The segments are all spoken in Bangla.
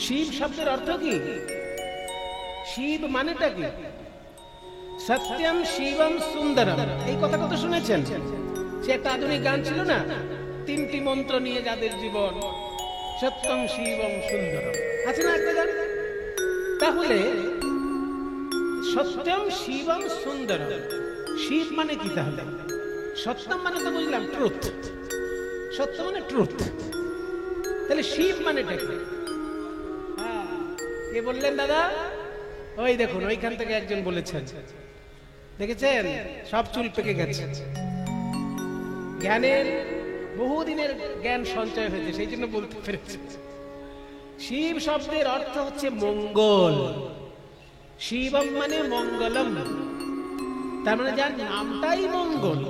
শিব শব্দের অর্থ কি? শিব মানেটা কি? সত্যম শিবম সুন্দরম, এই কথা কত শুনেছেন? সে একটা আধুনিক গান ছিল না, তিনটি মন্ত্র নিয়ে যাদের জীবন, সত্যম শিবম সুন্দরম, আছে না একটা গান? তাহলে সত্যম শিবম সুন্দরম, শিব মানে কি তাহলে? সত্যম মানে তো বুঝলাম ট্রুথ, সত্য মানে ট্রুথ, তাহলে শিব মানেটা কি? কে বললেন দাদা? ওই দেখুন ওইখান থেকে একজন বলেছেন, দেখেছেন সব চুল পেকে গেছে, জ্ঞানের বহুদিনের জ্ঞান সঞ্চয় হয়েছে, সেই জন্য বলতে পেরেছে। শিব শব্দের অর্থ হচ্ছে মঙ্গল, শিবম মানে মঙ্গলম, তার মানে যার নামটাই মঙ্গল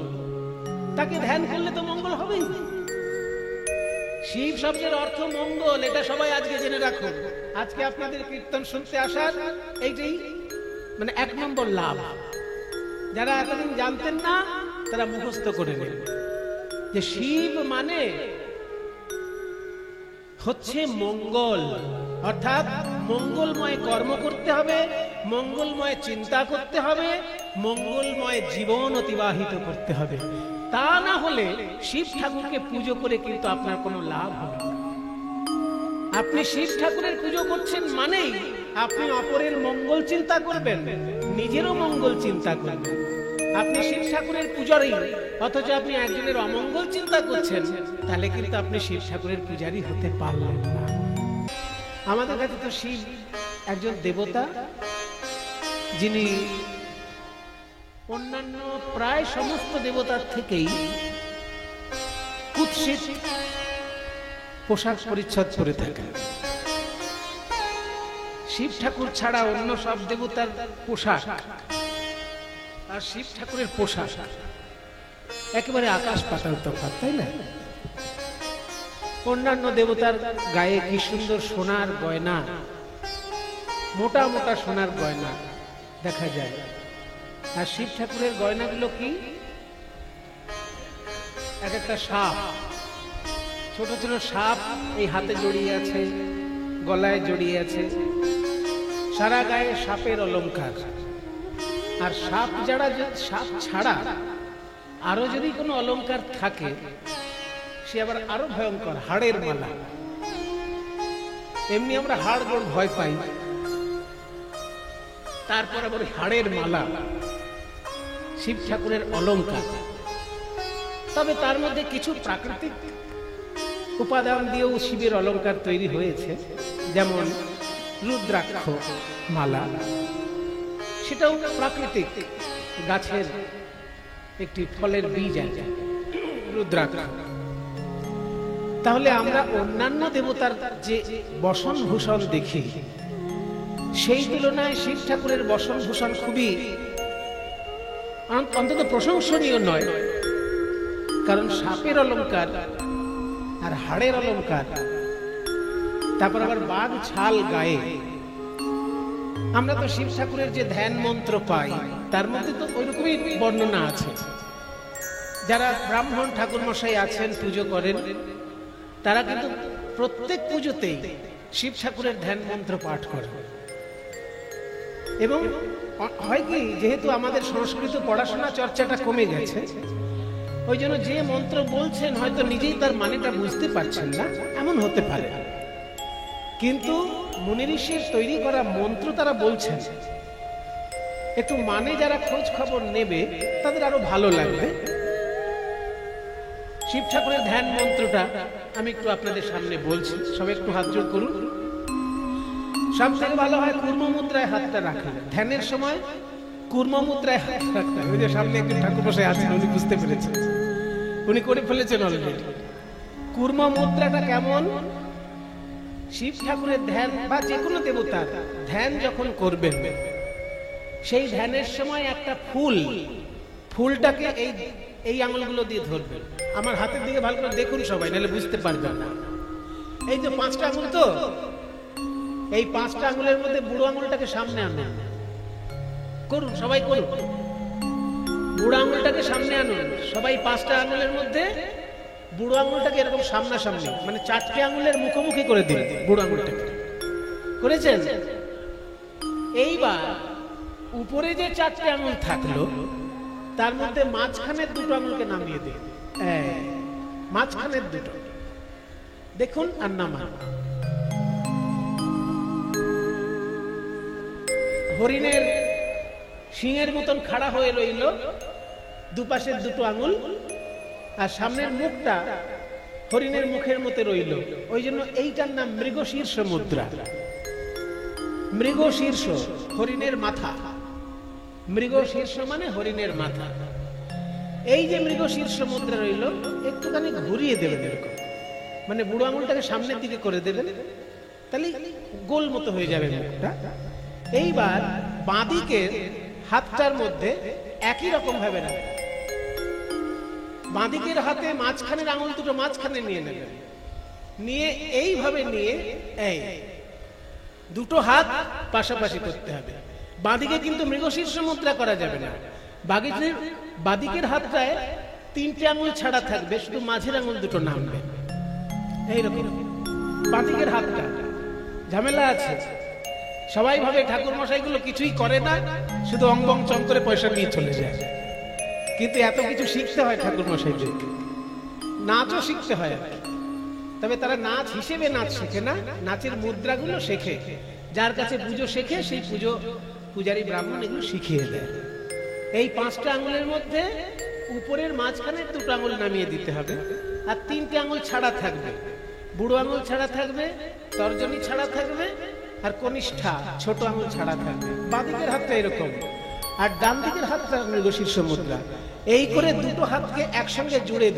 তাকে ধ্যান করলে তো মঙ্গল হবেই। শিব শব্দের অর্থ মঙ্গল, এটা সবাই আজকে জেনে রাখুন। আজকে আপনাদের কীর্তন শুনতে আসার এইটাই মানে 1 নম্বর লাভ। যারা এতদিন জানতেন না তারা মুখস্থ করে নেন যে শিব মানে হচ্ছে মঙ্গল, অর্থাৎ মঙ্গলময় কর্ম করতে হবে, মঙ্গলময় চিন্তা করতে হবে, মঙ্গলময় জীবন অতিবাহিত করতে হবে। তা না হলে শিব ঠাকুরকে পুজো করে কিন্তু আপনার কোনো লাভ হবে না। আপনি শিব ঠাকুরের পুজো করছেন মানেই আপনি অপরের মঙ্গল চিন্তা করবেন, নিজেরও মঙ্গল চিন্তা করবেন। আপনি শিব ঠাকুরের পূজারী অথচ আপনি একজনের অমঙ্গল চিন্তা করছেন, তাহলে কিন্তু আপনি শিব ঠাকুরের পূজারী হতে পারলেন না। আমাদের কাছে তো শিব একজন দেবতা, যিনি অন্যান্য প্রায় সমস্ত দেবতার থেকেই কুৎসিত পোশাক পরিচ্ছদ পরে থাকেন। শিব ঠাকুর ছাড়া অন্য সব দেবতার পোশাক আর শিব ঠাকুরের পোশাক একেবারে আকাশ পাতাল তফাৎ, তাই না? অন্যান্য দেবতার গায়ে কি সুন্দর সোনার গয়না, মোটা মোটা সোনার গয়না দেখা যায়, আর শিব ঠাকুরের গয়নাগুলো কি? এক একটা সাপ, ছোট ছোট সাপ এই হাতে জড়িয়ে আছে, গলায় জড়িয়ে আছে, সারা গায়ে সাপের অলংকার। আর সাপ ছাড়া আরো যদি কোনো অলংকার থাকে সে আবার আরো ভয়ঙ্কর, হাড়ের মালা। এমনি আমরা হাড় গোড় ভয় পাই, তারপর আবার হাড়ের মালা শিব ঠাকুরের অলংকার। তবে তার মধ্যে কিছু প্রাকৃতিক উপাদান দিয়েও শিবের অলংকার তৈরি হয়েছে, যেমন রুদ্রাক্ষ মালা, সেটাও প্রাকৃতিক, গাছের একটি ফলের বীজ আছে রুদ্রাক্ষ। তাহলে আমরা অন্যান্য দেবতার যে বসন ভূষণ দেখি সেই তুলনায় শিব ঠাকুরের বসন ভূষণ খুবই অন্তত প্রশংসনীয় নয়, কারণ সাপের অলংকার আর হাড়ের অলংকার, তারপর আবার বাঘ ছাল গায়ে। আমরা তো শিব ঠাকুরের যে ধ্যান মন্ত্র পাই তার মধ্যে তো ওইরকমই বর্ণনা আছে। যারা ব্রাহ্মণ ঠাকুর মশাই আছেন, পুজো করেন, তারা কিন্তু প্রত্যেক পুজোতেই শিব ঠাকুরের ধ্যান মন্ত্র পাঠ করেন। এবং হয় কি, যেহেতু আমাদের সংস্কৃত পড়াশোনা চর্চাটা কমে গেছে, ওই জন্য যে মন্ত্র বলছেন হয়তো নিজেই তার মানেটা বুঝতে পারছেন না, এমন হতে পারে। কিন্তু মুনি ঋষির তৈরি করা মন্ত্র তারা বলছেন, একটু মানে যারা খোঁজ খবর নেবে তাদের আরো ভালো লাগবে। শিব ঠাকুরের ধ্যান মন্ত্রটা আমি একটু আপনাদের সামনে বলছি, সবাই একটু হাত জোড় করুন। সব থেকে ভালো হয় কূর্ম মুদ্রায় হাতটা রাখা, ধ্যানের সময় কূর্ম মুদ্রায় হাত রাখতে। ওই যে সামনে একজন ঠাকুর বসে আছেন, উনি বুঝতে পেরেছেন, উনি করে ফেলেছেন অলরেডি। কূর্ম মুদ্রাটা কেমন? শিব ঠাকুরের ধ্যান বা যে কোনো দেবতার ধ্যান যখন করবেন, সেই ধ্যানের সময় একটা ফুলটাকে এই আঙুলগুলো দিয়ে ধরবেন। আমার হাতের দিকে ভালো করে দেখুন সবাই, নাহলে বুঝতে পারবেন না। এই যে 5টা আঙুল, তো এই 5টা আঙুলের মধ্যে বুড়ো আঙুলটাকে সামনে আনুন, করুন সবাই করুন, বুড়ো আঙুলটাকে সামনে আনুন সবাই। 5টা আঙুলের মধ্যে বুড়ো আঙুলটাকে এরকম সামনাসামনি, মানে 4টে আঙুলের মুখোমুখি করে দিন বুড়ো আঙুলটাকে। করেছেন? এইবার উপরে যে 4টে আঙুল থাকলো তার মধ্যে মাঝখানের 2টো আঙুলকে নামিয়ে দিন। মাঝখানের 2টো দেখুন আর নামান। হরিণের সিংহের মতন খাড়া হয়ে রইল দুপাশের 2টো আঙুল, আর সামনের মুখটা হরিণের মুখের মতো রইল। ওই জন্য এইটার নাম মৃগশীর্ষ মুদ্রা। মৃগশীর্ষ হরিণের মাথা, মৃগশীর্ষ মানে হরিণের মাথা। এই যে মৃগশীর্ষ মুদ্রা রইল, একটুখানি ঘুরিয়ে দেবেন এরকম, মানে বুড়ো আঙুলটাকে সামনের দিকে করে দেবেন, তাহলে গোল মতো হয়ে যাবে মুখটা। এইবার বাঁদিকের হাতটার মধ্যে একই রকম ভাবে রাখবেন। বাঁদিকের হাতে মাঝখানের আঙুল 2টো মাঝখানে নিয়ে নেবেন, নিয়ে এইভাবে নিয়ে এই 2টো হাত পাশাপাশি করতে হবে। বাঁদিকে কিন্তু মৃগশীর্ষ মুদ্রা করা যাবে না। বাঁদিকের হাতটায় 3টে আঙুল ছাড়া থাকবে, শুধু মাঝের আঙুল 2টো নামবে এইরকম। বাঁদিকের হাতটা ঝামেলা আছে, সবাই ভাবে ঠাকুর মশাইগুলো কিছুই করে না, শুধু অঙ্গং চম করে পয়সা নিয়ে চলে যায়। কিন্তু এত কিছু শিখতে হয় ঠাকুর মশাইদেরকে, নাচও শিখতে হয়। তবে তারা নাচ হিসেবে নাচ শেখে না, নাচের মুদ্রাগুলো শেখে। যার কাছে পুজো শেখে সেই পূজারী ব্রাহ্মণ এগুলো শিখিয়ে দেয়। এই 5টা আঙুলের মধ্যে উপরের মাঝখানে 2টো আঙুল নামিয়ে দিতে হবে, আর 3টে আঙুল ছাড়া থাকবে। বুড়ো আঙুল ছাড়া থাকবে, তর্জনী ছাড়া থাকবে, আর কনিষ্ঠা ছোট আঙুল ছাড়া থাকবে। বাঁদিকের হাতটা এরকম, আর ডান দিকের হাতটা মৃগশীর্ষ মুদ্রা। এই করে 2টো হাতকে একসঙ্গে জুড়ে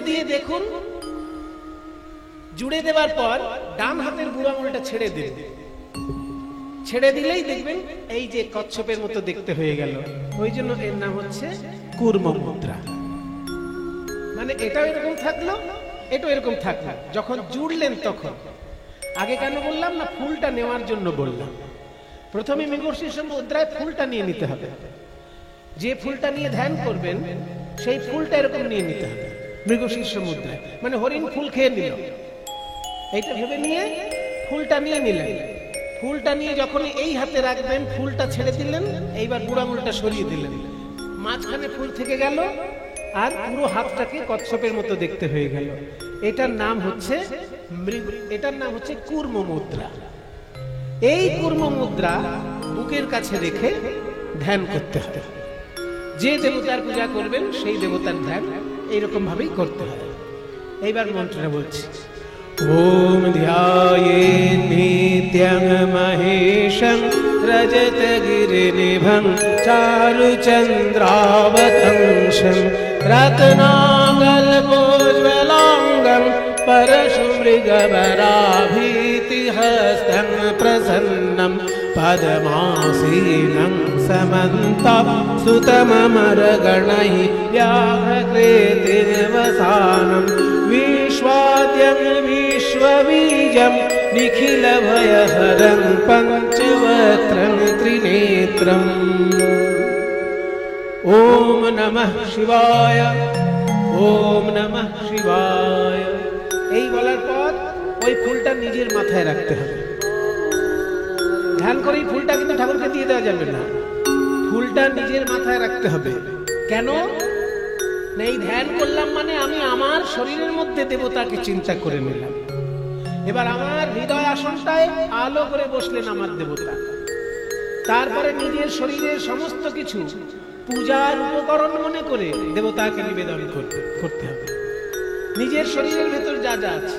দিয়ে দেখুন। জুড়ে দেওয়ার পর ডান হাতের বুড়ো আঙুলটা ছেড়ে দিন। ছেড়ে দিলেই দেখবেন এই যে কচ্ছপের মতো দেখতে হয়ে গেল। ওই জন্য এর নাম হচ্ছে কূর্ম মুদ্রা। মানে এটাও এরকম থাকলো, এটাও এরকম থাকলো। যখন জুড়লেন তখন, আগে কেন বললাম না, ফুলটা নেওয়ার জন্য বললাম। প্রথমে মৃগশীর্ষ মুদ্রায় ফুলটা নিয়ে নিতে হবে। যে ফুলটা নিয়ে ধ্যান করবেন সেই ফুলটা এরকম নিয়ে নিতে হবে মৃগশীর্ষ মুদ্রায়। মানে হরিণ ফুল খেয়ে নিল, এইটা ভেবে নিয়ে ফুলটা নিয়ে নিলেন। ফুলটা নিয়ে যখন এই হাতে রাখবেন, ফুলটা ছেড়ে দিলেন, এইবার বুড়ো আঙুলটা সরিয়ে দিলেন, মাঝখানে ফুল থেকে গেল, আর পুরো হাতটাকে কচ্ছপের মতো দেখতে হয়ে গেল। এটার নাম হচ্ছে কূর্ম মুদ্রা। এই কূর্ম মুদ্রা বুকের কাছে রেখে ধ্যান করতে হবে। যে দেবতার পূজা করবেন সেই দেবতার ধ্যান এইরকম ভাবেই করতে হবে। এইবার মন্ত্রটা বলছি। ওম ধ্যায়েৎ নিত্যং মহেশং রজতগিরিনিভং চারুচন্দ্রাবতংশং রত্নাঙ্গলপোজ্জ্বলাঙ্গং परशुमृगवराभीतिहस्तं प्रसन्नं पद्मासीनं समन्तं सुतममरगणैः व्याघ्रकृतिर्वसानं विश्वाद्यं विश्वबीजं निखिलभयहरं पञ्चवक्त्रं त्रिनेत्रम्। ॐ नमः शिवाय, ॐ नमः शिवाय। এই বলার পর ওই ফুলটা নিজের মাথায় রাখতে হবে। ধ্যান করে এই ফুলটা কিন্তু ঠাকুরকে দিয়ে দেওয়া যাবে না, ফুলটা নিজের মাথায় রাখতে হবে। কেন? এই ধ্যান করলাম মানে আমি আমার শরীরের মধ্যে দেবতাকে চিন্তা করে নিলাম। এবার আমার হৃদয় আসনটায় আলো করে বসলেন আমার দেবতা। তারপরে নিজের শরীরের সমস্ত কিছু পূজার উপকরণ মনে করে দেবতাকে নিবেদন করতে হবে। নিজের শরীরের ভেতর যা যা আছে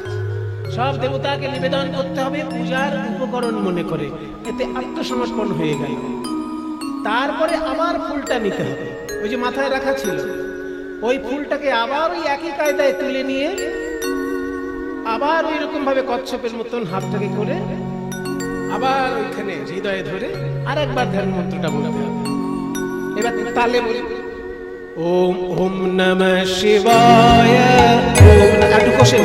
সব দেবতাকে নিবেদন করতে হবে পূজার উপকরণ মনে করে। এতে আত্মসমর্পণ হয়ে গেল। তারপরে আবার ফুলটা নিতে হবে, ওই যে মাথায় রাখা ছিল ওই ফুলটাকে আবার ওই একই কায়দায় তুলে নিয়ে আবার ওই রকম ভাবে কচ্ছপের মতন হাতটাকে করে আবার ওইখানে হৃদয়ে ধরে আর একবার ধ্যান মন্ত্রটা বলতে হবে। এবার তালে বলি ওম ওম নমঃ শিবায়। ওম একটু কষে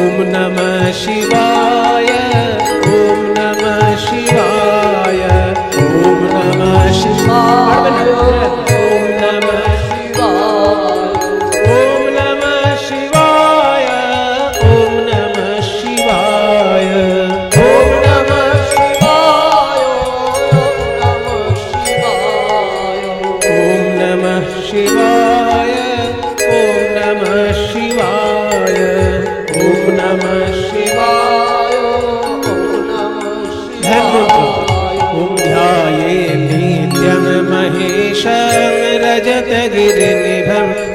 ওম নমঃ শিবায়, ওম নমঃ শিবায়, ওম নমঃ শিবায়, ওম নমঃ শিবায়, ওম নমঃ শিবায়, ওম নমঃ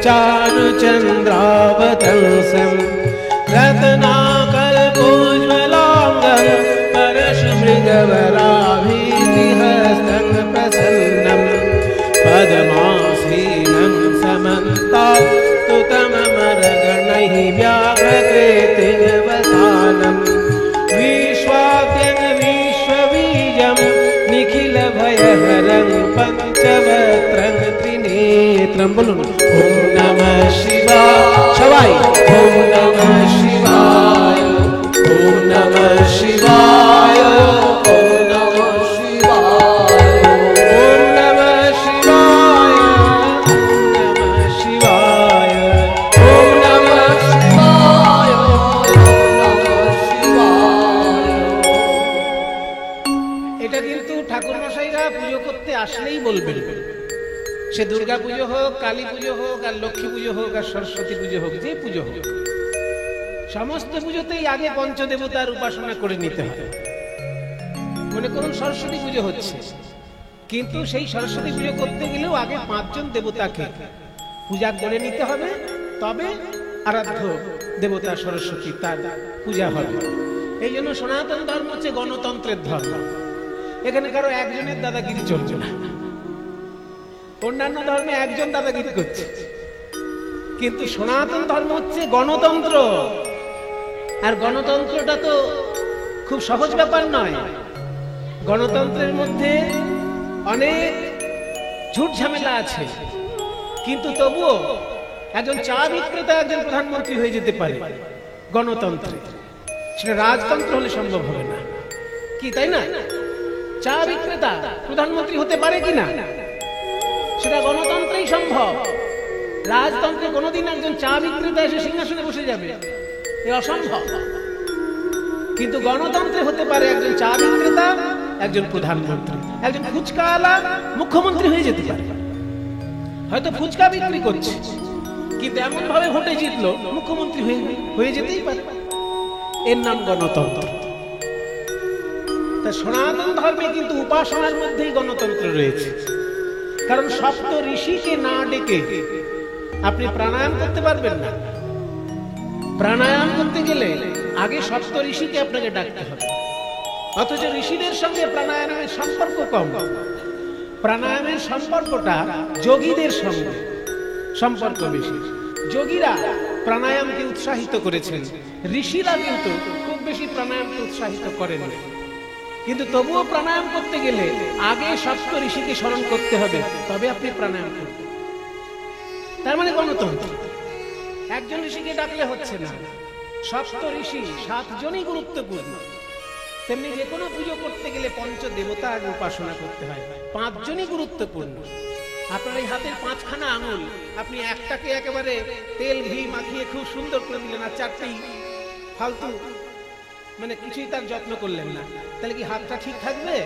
चारुचन्द्रावतंसं रत्नाकल्पोज्ज्वलाङ्गं परशुमृगवराभीतिहस्तं प्रसन्नं पद्मासीनं समन्तास्तुतममरगणैः व्याघ्रकृतिवसानं विश्वाद्यं विश्वबीजं निखिलभयहरं पञ्चवक्त्रं त्रिनेत्रं बोलुन ॐ नमः शिवाय ॐ नमः शिवाय ॐ नमः शिवाय ॐ नमः शिवाय ॐ नमः शिवाय ॐ नमः शिवाय ॐ नमः शिवाय। এটা কিন্তু ঠাকুর মশাইরা পুজো করতে আসলেই বলবেন, সে দুর্গা পুজো হোক, কালী পুজো হোক, আর লক্ষ্মী পুজো হোক, আর সরস্বতী পুজো হোক, যে পুজো হোক, সমস্ত পুজোতেই আগে পঞ্চদেবতার উপাসনা করে নিতে হয়। মনে করুন সরস্বতী পুজো হচ্ছে, কিন্তু সেই সরস্বতী পুজো করতে গেলেও আগে 5 জন দেবতাকে পূজা করে নিতে হবে, তবে আরাধ্য দেবতা সরস্বতী তার পূজা হবে। এই জন্য সনাতন ধর্ম হচ্ছে গণতন্ত্রের ধর্ম। এখানে কারো একজনের দাদাগিরি চলছে না। অন্যান্য ধর্মে একজন দাদাগিরি করছে, কিন্তু সনাতন ধর্ম হচ্ছে গণতন্ত্র। আর গণতন্ত্রটা তো খুব সহজ ব্যাপার নয়। গণতন্ত্রের মধ্যে অনেক ঝুট ঝামেলা আছে, কিন্তু তবুও একজন চা বিক্রেতা একজন প্রধানমন্ত্রী হয়ে যেতে পারে গণতন্ত্রে। সেটা রাজতন্ত্র হলে সম্ভব হবে না, কি তাই না? চা বিক্রেতা প্রধানমন্ত্রী হতে পারে কিনা, সেটা গণতন্ত্রেই সম্ভব। রাজতন্ত্রে কোনোদিন একজন চা বিক্রেতা এসে সিংহাসনে বসে যাবে, এ অসম্ভব। কিন্তু গণতন্ত্রে হতে পারে একজন চা বিক্রেতা একজন প্রধানমন্ত্রী, একজন ফুচকাওয়ালা মুখ্যমন্ত্রী হয়ে যেতে পারে। হয়তো ফুচকা বিক্রি করছে, কিন্তু এমন ভাবে ভোটে জিতলো মুখ্যমন্ত্রী হয়ে যেতেই পারে। এর নাম গণতন্ত্র। তা সনাতন ধর্মে কিন্তু উপাসনার মধ্যেই গণতন্ত্র রয়েছে। কারণ সপ্ত ঋষিকে না ডেকে আপনি প্রাণায়াম করতে পারবেন না। প্রাণায়াম করতে গেলে আগে সপ্ত ঋষিকে আপনাকে ডাকতে হবে, অথচ ঋষিদের সঙ্গে প্রাণায়ামের সম্পর্ক কম। প্রাণায়ামের সম্পর্কটা যোগীদের সঙ্গে সম্পর্ক বেশি। যোগীরা প্রাণায়ামকে উৎসাহিত করেছেন, ঋষিরা কিন্তু খুব বেশি প্রাণায়ামকে উৎসাহিত করেন। কিন্তু তবুও প্রাণায়াম করতে গেলে আগে সপ্ত ঋষিকে স্মরণ করতে হবে, তবে আপনি প্রাণায়াম করবেন। তার মানে গণতন্ত্র। একজন ঋষিকে ডাকলে হচ্ছে না, সপ্ত ঋষি 7 জনই গুরুত্বপূর্ণ। তেমনি যে কোনো পুজো করতে গেলে পঞ্চদেবতা আগে উপাসনা করতে হয়, 5 জনই গুরুত্বপূর্ণ। আপনার এই হাতের 5খানা আঙুল, আপনি একটাকে একেবারে তেল ঘি মাখিয়ে খুব সুন্দর করে দিলেন, আর 4টি ফালতু মানে কিছুই তার যত্ন করলেন না, তাহলে কি হাতটা ঠিক থাকবে?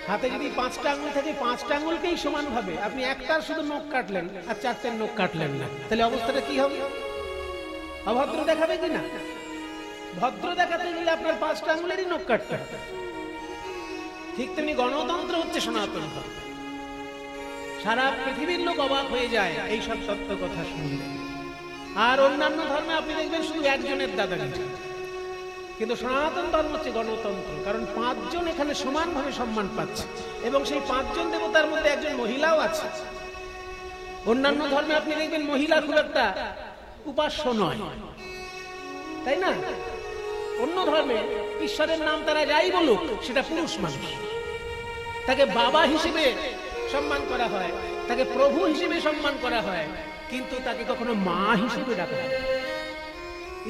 হাতে যদি 5টা আঙুল থাকে, 5টা আঙুলকেই সমান ভাবে আপনি একটার শুধু নখ কাটলেন আর 4টের নখ কাটলেন না, তাহলে অবস্থাটা কি হবে? অভদ্র দেখাবে কিনা? ভদ্র দেখাতে গেলে আপনার 5টা আঙুলেরই নখ কাটতে হবে। ঠিক তেমনি গণতন্ত্র হচ্ছে সনাতন ধর্ম। সারা পৃথিবীর লোক অবাক হয়ে যায় এই সব তত্ত্ব কথা শুনলে। আর অন্যান্য ধর্মে আপনি দেখবেন শুধু একজনের দাদাগিরি, কিন্তু সনাতন ধর্ম হচ্ছে গণতন্ত্র। কারণ 5 জন এখানে সমানভাবে সম্মান পাচ্ছে, এবং সেই 5 জন দেবতার মধ্যে একজন মহিলাও আছে। অন্যান্য ধর্মে আপনি দেখবেন মহিলা খুব একটা উপাস্য নয়, তাই না? অন্য ধর্মে ঈশ্বরের নাম তারা যাই বলুক, সেটা পুরুষ মানুষ, তাকে বাবা হিসেবে সম্মান করা হয়, তাকে প্রভু হিসেবে সম্মান করা হয়, কিন্তু তাকে কখনো মা হিসেবে ডাকা হয়।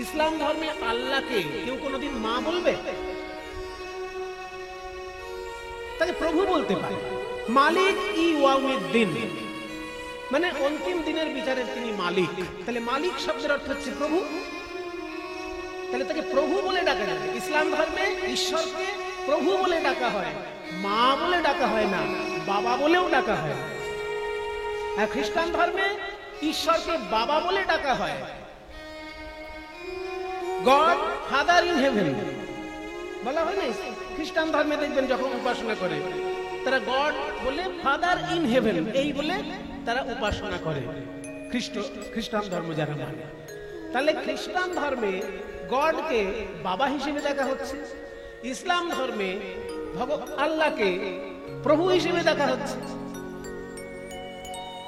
ইসলাম ধর্মে আল্লাহকে কেউ কোনোদিন মা বলবে? তাকে প্রভু বলতে পারে। মালিক ইয়াউমিদ্দিন, মানে অন্তিম দিনের বিচারের তিনি মালিক। তাহলে মালিক শব্দের অর্থ হচ্ছে প্রভু, তাহলে তাকে প্রভু বলে ডাকা যাবে। ইসলাম ধর্মে ঈশ্বরকে প্রভু বলে ডাকা হয়, মা বলে ডাকা হয় না, বাবা বলেও ডাকা হয়। আর খ্রিস্টান ধর্মে ঈশ্বরকে বাবা বলে ডাকা হয়। গড ফাদার ইন হেভেন বলা হয় না? খ্রিস্টান ধর্মে দেখবেন যখন উপাসনা করে তারা গড বলে ফাদার ইন হেভেন এই বলে তারা উপাসনা করে। খ্রিস্টান ধর্ম যারা মানে, তাহলে খ্রিস্টান ধর্মে গডকে বাবা হিসেবে দেখা হচ্ছে, ইসলাম ধর্মে আল্লাহকে প্রভু হিসেবে দেখা হচ্ছে।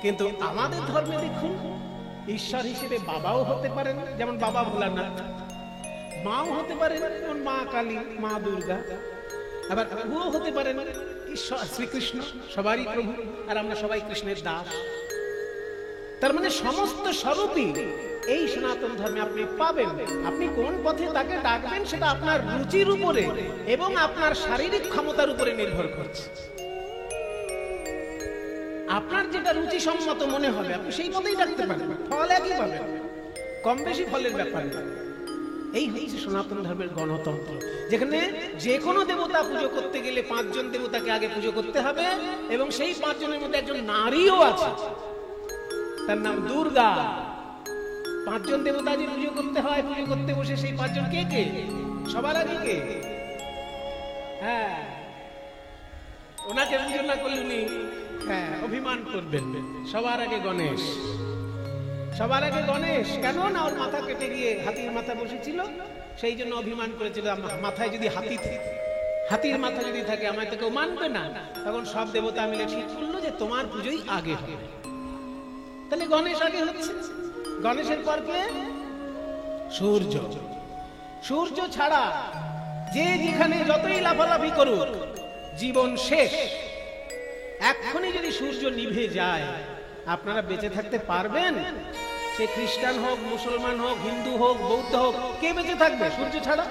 কিন্তু আমাদের ধর্মে দেখুন, ঈশ্বর হিসেবে বাবাও হতে পারেন, যেমন বাবা ভোলানাথ, মাও হতে পারেন যেমন মা কালী, মা দুর্গা, আবার প্রভুও হতে পারেন ঈশ্বর শ্রীকৃষ্ণ, সবারই প্রভু, আর আমরা সবাই কৃষ্ণের দাস। তার মানে সমস্ত স্বরূপই এই সনাতন ধর্মে আপনি পাবেন। আপনি কোন পথে তাকে ডাকবেন সেটা আপনার রুচির উপরে এবং আপনার শারীরিক ক্ষমতার উপরে নির্ভর করছে। আপনার যেটা রুচি সম্মত মনে হবে আপনি সেই পথেই ডাকতে পারেন, ফল একই পাবেন, কম বেশি ফলের ব্যাপার না। এই হচ্ছে সনাতন ধর্মের গণতন্ত্র, যেখানে যে কোনো দেবতা পুজো করতে গেলে 5 জন দেবতাকে আগে পুজো করতে হবে, এবং সেই 5 জনের মধ্যে একজন নারীও আছে, তার নাম দুর্গা। 5 জন দেবতা যে পুজো করতে হয়, পুজো করতে বসে সেই 5 জন কে কে? সবার আগে কে? হ্যাঁ, ওনাকে পুজো না করলে উনি অভিমান করবেন। সবার আগে গণেশ, সবার আগে গণেশ। কেন না ওর মাথা কেটে গিয়ে হাতির মাথা বসেছিল, সেই জন্য অভিমান করেছিল, মাথায় যদি হাতির মাথা যদি থাকে আমায় তো কেউ মানবে না। তখন সব দেবতা মিলে ঠিক করলো যে তোমার পুজোই আগে হবে। তাহলে গণেশ আগে হচ্ছে। গণেশের পর কে? সূর্য। সূর্য ছাড়া যে যেখানে যতই লাফালাফি করুক জীবন শেষ। এক্ষুনি যদি সূর্য নিভে যায় আপনারা বেঁচে থাকতে পারবেন? সে খ্রিস্টান হোক, মুসলমান হোক, হিন্দু হোক, বৌদ্ধ হোক, কে বেঁচে থাকবে সূর্য ছাড়া?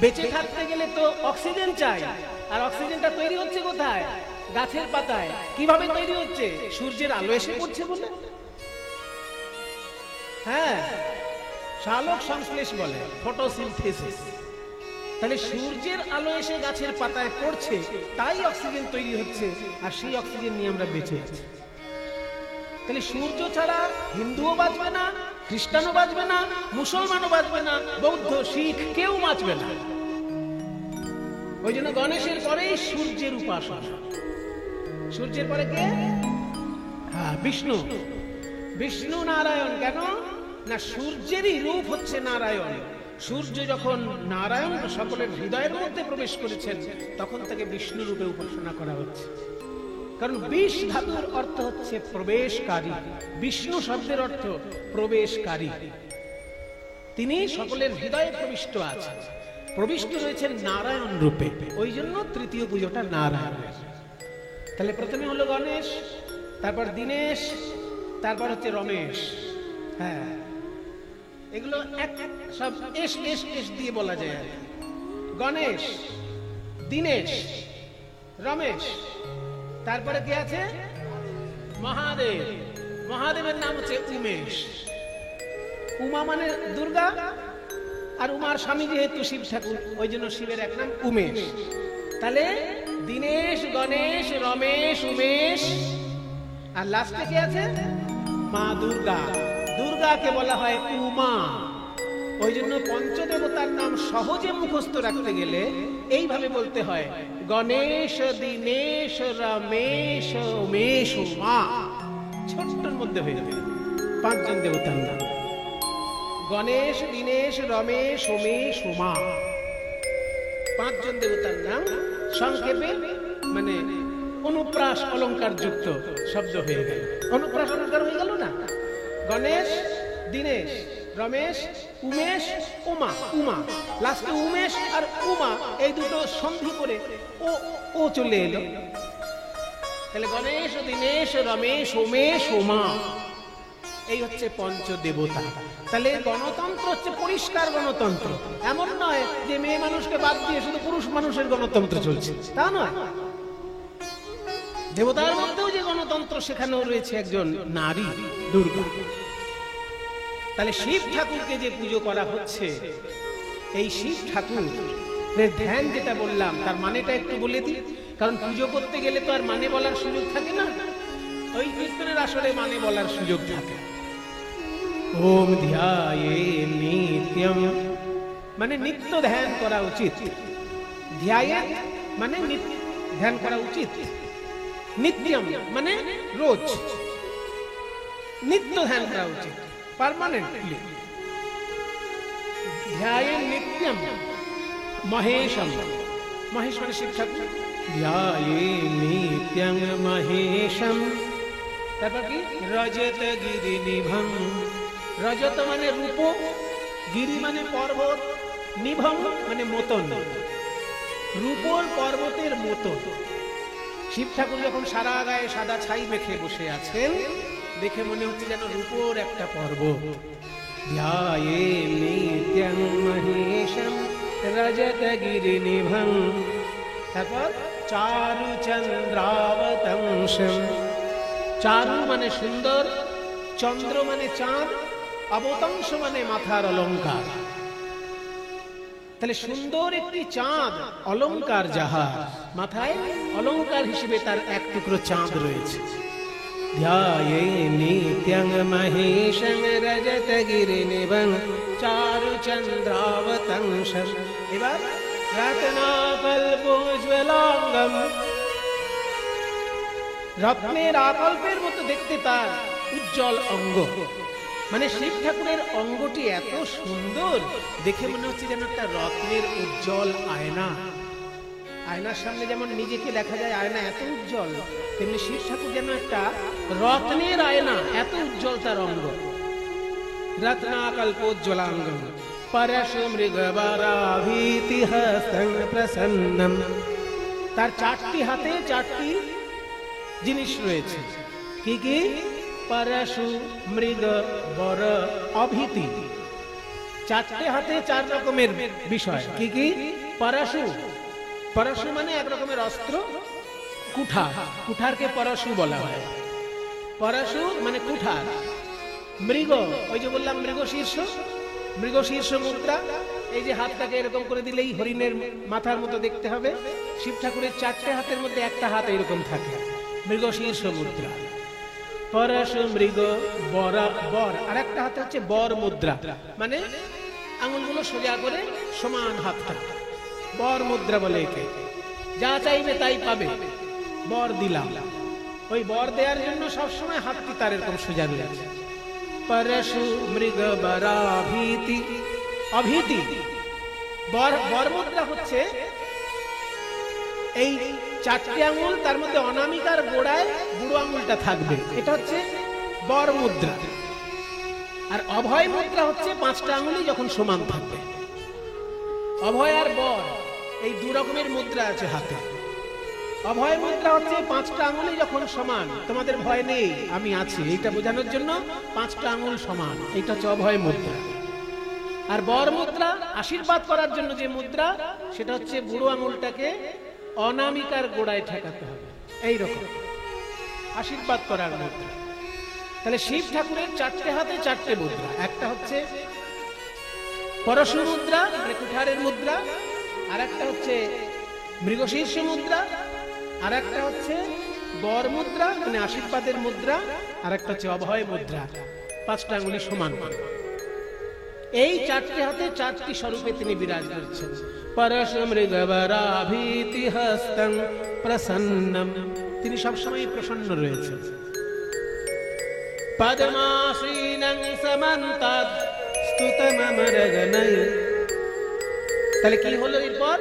বেঁচে থাকতে গেলে তো অক্সিজেন চাই, আর অক্সিজেনটা তৈরি হচ্ছে কোথায়? গাছের পাতায়। কিভাবে তৈরি হচ্ছে? সূর্যের আলো এসে পড়ছে বলে। হ্যাঁ, সালোক সংশ্লেষ বলে, ফটোসিনথেসিস। তাহলে সূর্যের আলো এসে গাছের পাতায় পড়ছে, তাই অক্সিজেন তৈরি হচ্ছে, আর সেই অক্সিজেন নিয়ে আমরা বেঁচে আছি। তাহলে সূর্য ছাড়া হিন্দুও বাঁচবে না, খ্রিস্টানও বাঁচবে না, মুসলমানও বাঁচবে না, বৌদ্ধ, শিখ কেউ বাঁচবে না। ওই জন্য গণেশের পরেই সূর্যের উপাসনা। সূর্যের পরে কে? হ্যাঁ, বিষ্ণু। বিষ্ণু নারায়ণ। কেন না সূর্যেরই রূপ হচ্ছে নারায়ণ। সূর্য যখন নারায়ণ সকলের হৃদয়ের মধ্যে প্রবেশ করেছেন, তখন তাকে বিষ্ণু রূপে উপাসনা করা হচ্ছে। কারণ বিষ ধাতুর অর্থ হচ্ছে প্রবেশকারী। বিষ্ণু শব্দের অর্থ প্রবেশকারী। তিনি সকলের হৃদয়ে প্রবিষ্ট আছেন, প্রবিষ্ট রয়েছেন নারায়ণ রূপে। ওই জন্য তৃতীয় পুজোটা নারায়ণের। তাহলে প্রথমে হলো গণেশ, তারপর দীনেশ, তারপর হচ্ছে রমেশ। হ্যাঁ, এগুলো এক সব এস এস এস দিয়ে বলা যায় আর কি। গণেশ, দীনেশ, রমেশ, তারপরে কি আছে? মহাদেব। মহাদেবের নাম হচ্ছে উমেশ। উমা মানে দুর্গা, আর উমার স্বামী যেহেতু শিব ঠাকুর, ওই জন্য শিবের এক নাম উমেশ। তাহলে দীনেশ, গণেশ, রমেশ, উমেশ, আর লাস্টে কি আছে? মা দুর্গা। দুর্গাকে বলা হয় উমা। ওই জন্য পঞ্চদেবতার নাম সহজে মুখস্থ রাখতে গেলে এইভাবে বলতে হয়: গণেশ, দীনেশ, রমেশ, উমেশ, উমা। ছোট্টর মধ্যে হয়ে যাবে 5 জন দেবতার নাম: গণেশ, দীনেশ, রমেশ, উমেশ, উমা। 5 জন দেবতার নাম সংক্ষেপে, মানে অনুপ্রাস অলংকার যুক্ত শব্দ হয়ে গেল। অনুপ্রাস অলংকার হয়ে গেল না? গণেশ, দীনেশ, রমেশ, উমেশ, উমা। উমা লাস্টে উমেশ আর উমা এই দুটো সন্ধি করে ও চলে এলো। তাহলে গণেশ, দীনেশ, রমেশ, উমেশ, উমা, এই হচ্ছে পঞ্চদেবতা। তাহলে গণতন্ত্র হচ্ছে পরিষ্কার গণতন্ত্র। এমন নয় যে মেয়ে মানুষকে বাদ দিয়ে শুধু পুরুষ মানুষের গণতন্ত্র চলছে, তা নয়। দেবতার মধ্যেও যে গণতন্ত্র, সেখানেও রয়েছে একজন নারী, দুর্গা। তাহলে শিব ঠাকুরকে যে পুজো করা হচ্ছে, এই শিব ঠাকুরের ধ্যান যেটা বললাম তার মানেটা একটু বলে দিই, কারণ পুজো করতে গেলে তো আর মানে বলার সুযোগ থাকে না। ওই কীর্তনের আসলে মানে বলার সুযোগ থাকে। ওম ধ্যায়ে নিত্যম মানে নিত্য ধ্যান করা উচিত। ধ্যায়ে মানে ধ্যান করা উচিত। নিত্যম মানে রোজ। নিত্য ধ্যান করা উচিত, পার্মানেন্টলি। ধ্যায়ে নিত্যম মহেশম, মহেশ মানে শিব ঠাকুর। ধ্যায়ে নিত্যং মহেশম। তারপর কি? রজত গিরি নিভম। রজত মানে রূপ, গিরি মানে পর্বত, নিভম মানে মতন, রূপর পর্বতের মতন। শিব ঠাকুর যখন সারা গায়ে সাদা ছাই মেখে বসে আছেন, দেখে মনে হচ্ছে যেন রূপর একটা পর্বত। ধ্যায়ে নিত্যং মহেশম রজত গিরি নিভম। তারপর চারু চন্দ্রাবতংশম। চারু মানে সুন্দর, চন্দ্র মানে চাঁদ, অবতংশ মানে মাথার অলংকার। তাহলে সুন্দর একটি চাঁদ, অলংকার যাহার, মাথায় অলংকার হিসেবে তার এক টুকরো চাঁদ রয়েছে। ধ্যায়ে নিত্যং মহেশং রজত গিরি নিভং চারু চন্দ্রাবতংশম। এবার রত্নাকল্পোজ্জ্বলাঙ্গম। রত্নের আকল্পের মতো দেখতে তার উজ্জ্বল অঙ্গ। মানে শিব ঠাকুরের অঙ্গটি এত সুন্দর, দেখে মনে হচ্ছে যেন একটা রত্নের উজ্জ্বল আয়না। আয়নার সামনে যেমন নিজেকে দেখা যায়, আয়না এত উজ্জ্বল, তেমনি শিব ঠাকুর যেন একটা রত্নের আয়না, এত উজ্জ্বল তার অঙ্গ। রত্নাকল্পোজ্জ্বলাঙ্গম পরশু মৃগবরাভীতি হস্তং প্রসন্নম। তার চারটি হাতে চারটি জিনিস রয়েছে। কি কি? পরশু মৃগ বর অভীতি। চারটে হাতে চার রকমের বিষয়। কি কি? পরশু, পরশু মানে এক রকমের অস্ত্র, কুঠার, কুঠারকে পরশু বলা হয়। পরশু মানে কুঠার। মৃগ, ওই যে বললাম মৃগশীর্ষ, মৃগশীর্ষ মুদ্রা। এই যে হাতটাকে এরকম করে দিলেই হরিণের মাথার মতো দেখতে হবে। শিব ঠাকুরের চারটে হাতের মধ্যে একটা হাত এরকম থাকে, মৃগশীর্ষ মুদ্রা। পরশু মৃগ বর, বর আর একটা হাতে হচ্ছে বর মুদ্রা, মানে আঙুলগুলো সোজা করে সমান হাতটা, বর মুদ্রা বলে একে। যা চাইবে তাই পাবে, বর দিলাম। ওই বর দেওয়ার জন্য সবসময় হাতটি তার এরকম সোজা রয়েছে। পরশু মৃগ বরাভীতি। অভীতি, বর, বর মুদ্রা হচ্ছে এই চারটি আঙুল, তার মধ্যে অনামিকার গোড়ায় বুড়ো আঙুলটা থাকবে, এটা হচ্ছে বর মুদ্রা। আর অভয় মুদ্রা হচ্ছে পাঁচটা আঙুলই যখন সমান থাকবে। অভয় আর বর এই দু রকমের মুদ্রা আছে হাতে। অভয় মুদ্রা হচ্ছে পাঁচটা আঙুলই যখন সমান, তোমাদের ভয় নেই আমি আছি, এইটা বোঝানোর জন্য পাঁচটা আঙুল সমান, এইটা হচ্ছে অভয় মুদ্রা। আর বর মুদ্রা আশীর্বাদ করার জন্য যে মুদ্রা, সেটা হচ্ছে বুড়ো আঙুলটাকে অনামিকার গোড়ায় ঠেকাতে হবে, এইরকম আশীর্বাদ করার মুদ্রা। তাহলে শিব ঠাকুরের চারটে হাতে চারটে মুদ্রা। একটা হচ্ছে পরশু মুদ্রা মানে কুঠারের মুদ্রা, আর একটা হচ্ছে মৃগশীর্ষ মুদ্রা, আর একটা হচ্ছে বর মুদ্রা মানে আশীর্বাদের মুদ্রা, আর একটা হচ্ছে অভয় মুদ্রা, পাঁচটা আঙ্গুলি সমান। এই চারটে হাতে চারটি স্বরূপে তিনি বিরাজ করছেন। পরশু মৃগবরাভীতি হস্তং প্রসন্নম, তিনি সবসময় প্রসন্ন রয়েছেন। পদ্মাসীনং সমন্তাৎ স্তুতমমরগণৈ। তাহলে কি হলো এরপর?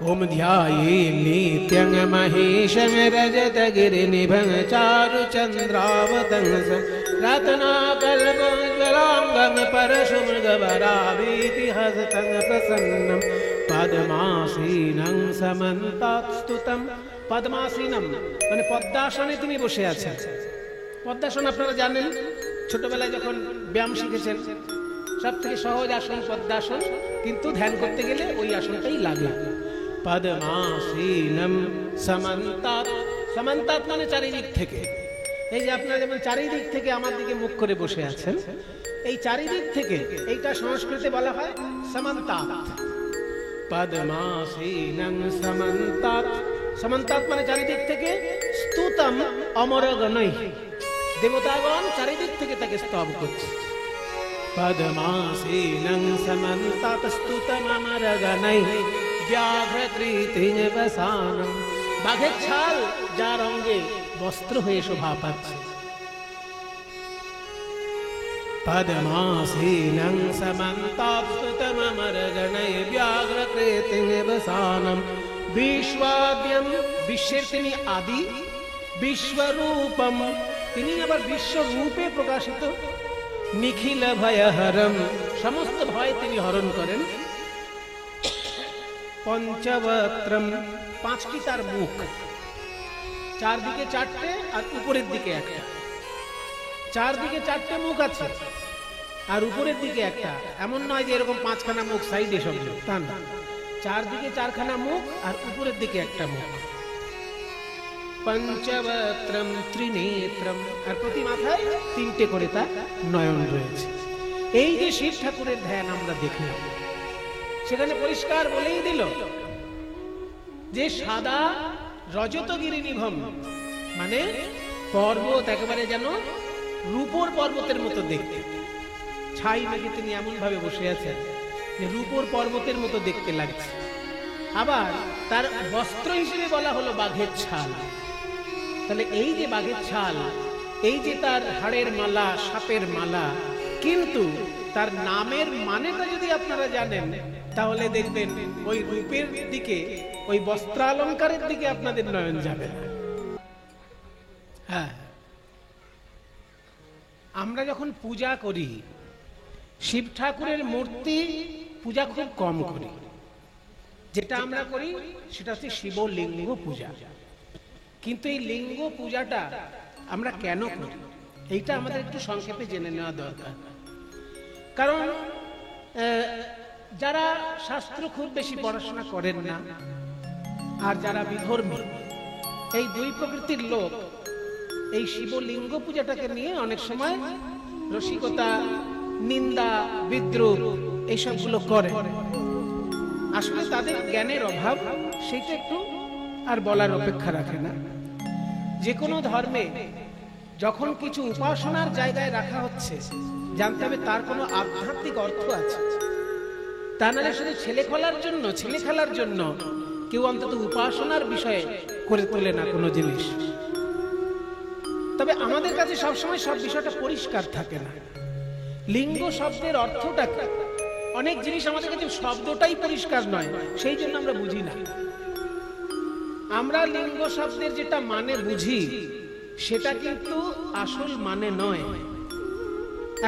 ওম ধ্যায়ে নিত্যং মহেশং রজত গিরি নিভং চারু চন্দ্রাবতংশম রত্নাকল্পোজ্জ্বলাঙ্গম পরশু মৃগবরাভীতি হস্তং প্রসন্নম পদ্মাসীনং সমন্তাৎ স্তুতম। পদ্মাসীনম মানে পদ্মাসনে তিনি বসে আছেন। পদ্মাসন আপনারা জানেন, ছোটবেলায় যখন ব্যায়াম শিখেছেন, সব থেকে সহজ আসন পদ্মাসন, কিন্তু ধ্যান করতে গেলে ওই আসনটাই লাগে। পদ্মাসীনম সমন্তাৎ, সমন্তাৎ মানে চারিদিক থেকে। এই যে আপনারা যেমন চারিদিক থেকে আমার দিকে মুখ করে বসে আছেন, এই চারিদিক থেকে, এইটা সংস্কৃতে বলা হয় সমন্তাৎ। পদ্মাসীনং সমন্তাৎ, সমন্তাৎ মানে চারিদিক থেকে। স্তুতম অমরগণৈ, দেবতাগণ চারিদিক থেকে তাকে স্তব করছে। পদ্মাসীনং সমন্তাৎ স্তুতম অমরগণৈ ব্যাঘ্রকৃতিং বসানম। বাঘের ছাল যার অঙ্গে বস্ত্র হয়ে শোভা পাচ্ছে। পদ্মাসীনং সমন্তাৎস্তুতমমরগণৈ ব্যাঘ্রকৃতিমিব সানম। বিশ্বদ্যম, বিশ্বের তিনি আদি, বিশ্বরূপম, তিনি আবার বিশ্বরূপে প্রকাশিত, নিখিল ভয়হরম, সমস্ত ভয় তিনি হরণ করেন। পঞ্চবক্ত্রম, পাঁচটি তার মুখ, চারদিকে চারটে আর উপরের দিকে একটা। চারদিকে চারটে মুখ আছে আর উপরের দিকে একটা, এমন নয় যে এরকম পাঁচখানা মুখ সাইডে সব, তা না, চারদিকে চারখানা মুখ আর উপরের দিকে একটা মুখ। পঞ্চবক্ত্রম ত্রিনেত্রম, আর প্রতি মাথায় তিনটে করে তার নয়ন রয়েছে। এই যে শিব ঠাকুরের ধ্যান আমরা দেখলাম, সেখানে পরিষ্কার বলেই দিল যে সাদা রজতগিরি নিভম, মানে পর্বত একেবারে যেন রূপোর পর্বতের মতো দেখতে। ছাই মেঘে তিনি এমন ভাবে বসে আছেন যে রূপোর পর্বতের মতো দেখতে লাগছে। আবার তার বস্ত্র হিসেবে বলা হলো বাঘের ছাল। তাহলে এই যে বাঘের ছাল, এই যে তার হাড়ের মালা, সাপের মালা, কিন্তু তার নামের মানেটা যদি আপনারা জানেন তাহলে দেখবেন ওই রূপের দিকে, ওই বস্ত্রালঙ্কারের দিকে আপনাদের নয়ন যাবে না। হ্যাঁ, আমরা যখন পূজা করি, শিব ঠাকুরের মূর্তি পূজা খুব কম করি। যেটা আমরা করি সেটা হচ্ছে শিবলিঙ্গ পূজা। কিন্তু এই লিঙ্গ পূজাটা আমরা কেন করি, এইটা আমাদের একটু সংক্ষেপে জেনে নেওয়া দরকার। কারণ যারা শাস্ত্র খুব বেশি পড়াশোনা করেন না আর যারা বিধর্মী, এই দুই প্রকৃতির লোক এই শিবলিঙ্গ পূজাটাকে নিয়ে অনেক সময় রসিকতা, নিন্দা, বিদ্রুপ এইসবগুলো করে। আসলে তাদের জ্ঞানের অভাব, সেটা একটু আর বলার অপেক্ষা রাখে না। যে কোনো ধর্মে যখন কিছু উপাসনার জায়গায় রাখা হচ্ছে, জানতে হবে তার কোনো আধ্যাত্মিক অর্থ আছে। তা নাহলে শুধু ছেলে খেলার জন্য কেউ অন্তত উপাসনার বিষয়ে করে তোলে না কোনো জিনিস। তবে আমাদের কাছে সবসময় সব বিষয়টা পরিষ্কার থাকে না। লিঙ্গ শব্দের অর্থটা, অনেক জিনিস আমাদের কাছে শব্দটাই পরিষ্কার নয়, সেই জন্য আমরা বুঝি না। আমরা লিঙ্গ শব্দের যেটা মানে বুঝি সেটা কিন্তু আসল মানে নয়।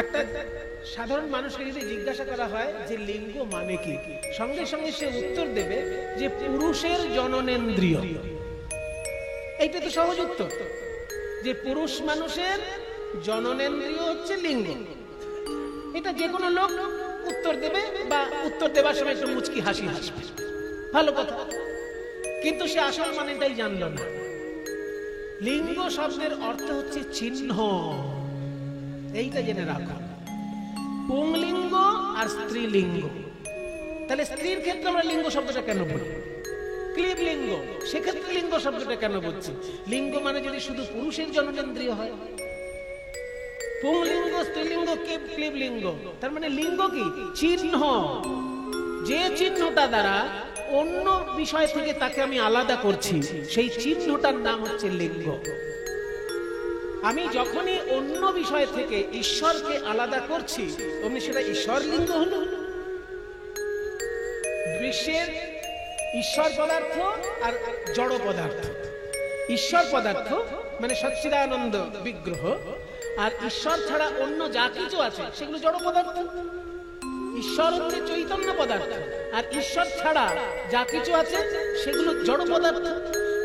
একটা সাধারণ মানুষকে যদি জিজ্ঞাসা করা হয় যে লিঙ্গ মানে কি, সঙ্গে সঙ্গে সে উত্তর দেবে যে পুরুষের জননেন্দ্রিয়। এইটা তো সহজ উত্তর, যে পুরুষ মানুষের জননেন্দ্রিয় হচ্ছে লিঙ্গ। এটা যে কোনো লোক উত্তর দেবে, বা উত্তর দেবার সময় একটু মুচকি হাসি হাসবে, ভালো কথা। কিন্তু সে আসল মানেটাই জানলো না। লিঙ্গ শব্দের অর্থ হচ্ছে চিহ্ন, এইটা জেনে রাখো। পুংলিঙ্গ আর স্ত্রীলিঙ্গ। তাহলে স্ত্রীর ক্ষেত্রে আমরা লিঙ্গ শব্দটা কেন বলি? ক্লীবলিঙ্গ, সেক্ষেত্রে লিঙ্গ শব্দটা কেন বলছি? লিঙ্গ মানে যদি শুধু পুরুষের জননেন্দ্রিয় হয়, পুংলিঙ্গ, স্ত্রীলিঙ্গ, ক্লীবলিঙ্গ, তার মানে লিঙ্গ কি? চিহ্ন। যে চিহ্নটা দ্বারা অন্য বিষয় থেকে তাকে আমি আলাদা করছি, সেই চিহ্নটার নাম হচ্ছে লিঙ্গ। আমি যখনই অন্য বিষয় থেকে ঈশ্বরকে আলাদা করছি, অমনি সেটা ঈশ্বর লিঙ্গ হলো। বিশ্বের ঈশ্বর পদার্থ আর জড় পদার্থ। ঈশ্বর পদার্থ মানে সচ্চিদানন্দ বিগ্রহ, আর ঈশ্বর ছাড়া অন্য যা কিছু আছে সেগুলো জড় পদার্থ। ঈশ্বর হচ্ছে চৈতন্য পদার্থ, আর ঈশ্বর ছাড়া যা কিছু আছে সেগুলো জড় পদার্থ।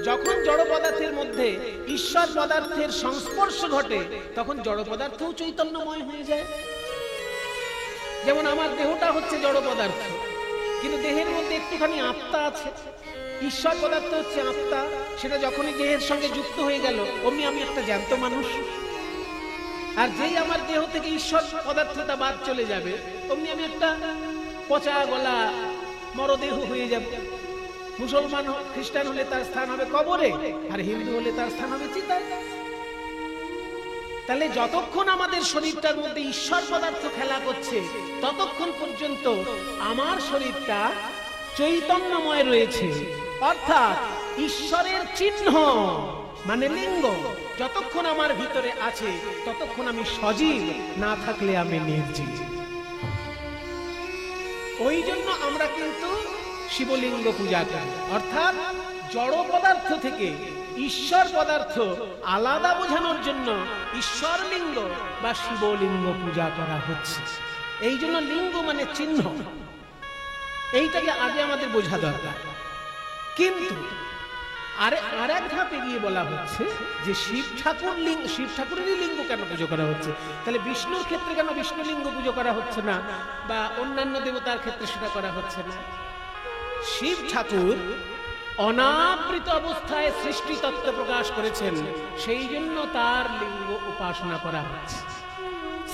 যখন জড় পদার্থের মধ্যে ঈশ্বর পদার্থের সংস্পর্শ ঘটে, তখন জড় পদার্থও চৈতন্যময় হয়ে যায়। যেমন আমার দেহটা হচ্ছে জড় পদার্থ, কিন্তু দেহের মধ্যে একটুখানি আত্মা আছে। ঈশ্বর পদার্থ হচ্ছে আত্মা, সেটা যখনই দেহের সঙ্গে যুক্ত হয়ে গেল, অমনি আমি একটা জ্যান্ত মানুষ। আর যেই আমার দেহ থেকে ঈশ্বর পদার্থটা বাদ চলে যাবে, অমনি আমি একটা পচা গলা মরদেহ হয়ে যাব। মুসলমান খ্রিস্টান হলে তার স্থান হবে কবরে, আর হিন্দু হলে তার স্থান হবে চিতায়। তাহলে যতক্ষণ আমাদের শরীরটার মধ্যে ঈশ্বর পদার্থ খেলা করছে, ততক্ষণ পর্যন্ত আমার শরীরটা চৈতন্যময় রয়েছে, অর্থাৎ ঈশ্বরের চিহ্ন মানে লিঙ্গ। যতক্ষণ আমার ভিতরে আছে ততক্ষণ আমি সজীব, না থাকলে আমি নির্জীব। ওই জন্য আমরা কিন্তু শিবলিঙ্গ পূজা করি, অর্থাৎ জড় পদার্থ থেকে ঈশ্বর পদার্থ আলাদা বোঝানোর জন্য ঈশ্বর লিঙ্গ বা শিবলিঙ্গ পূজা করা হচ্ছে। এই জন্য লিঙ্গ মানে চিহ্ন, এইটাকে আগে আমাদের বোঝা দরকার। কিন্তু আর এক ধাপ এগিয়ে বলা হচ্ছে যে শিব ঠাকুরেরই লিঙ্গ কেন পুজো করা হচ্ছে? তাহলে বিষ্ণুর ক্ষেত্রে কেন বিষ্ণু লিঙ্গ পুজো করা হচ্ছে না, বা অন্যান্য দেবতার ক্ষেত্রে সেটা করা হচ্ছে না? শিব ঠাকুর অনাবৃত অবস্থায় সৃষ্টি তত্ত্ব প্রকাশ করেছেন, সেই জন্য তার লিঙ্গ উপাসনা করা হচ্ছে।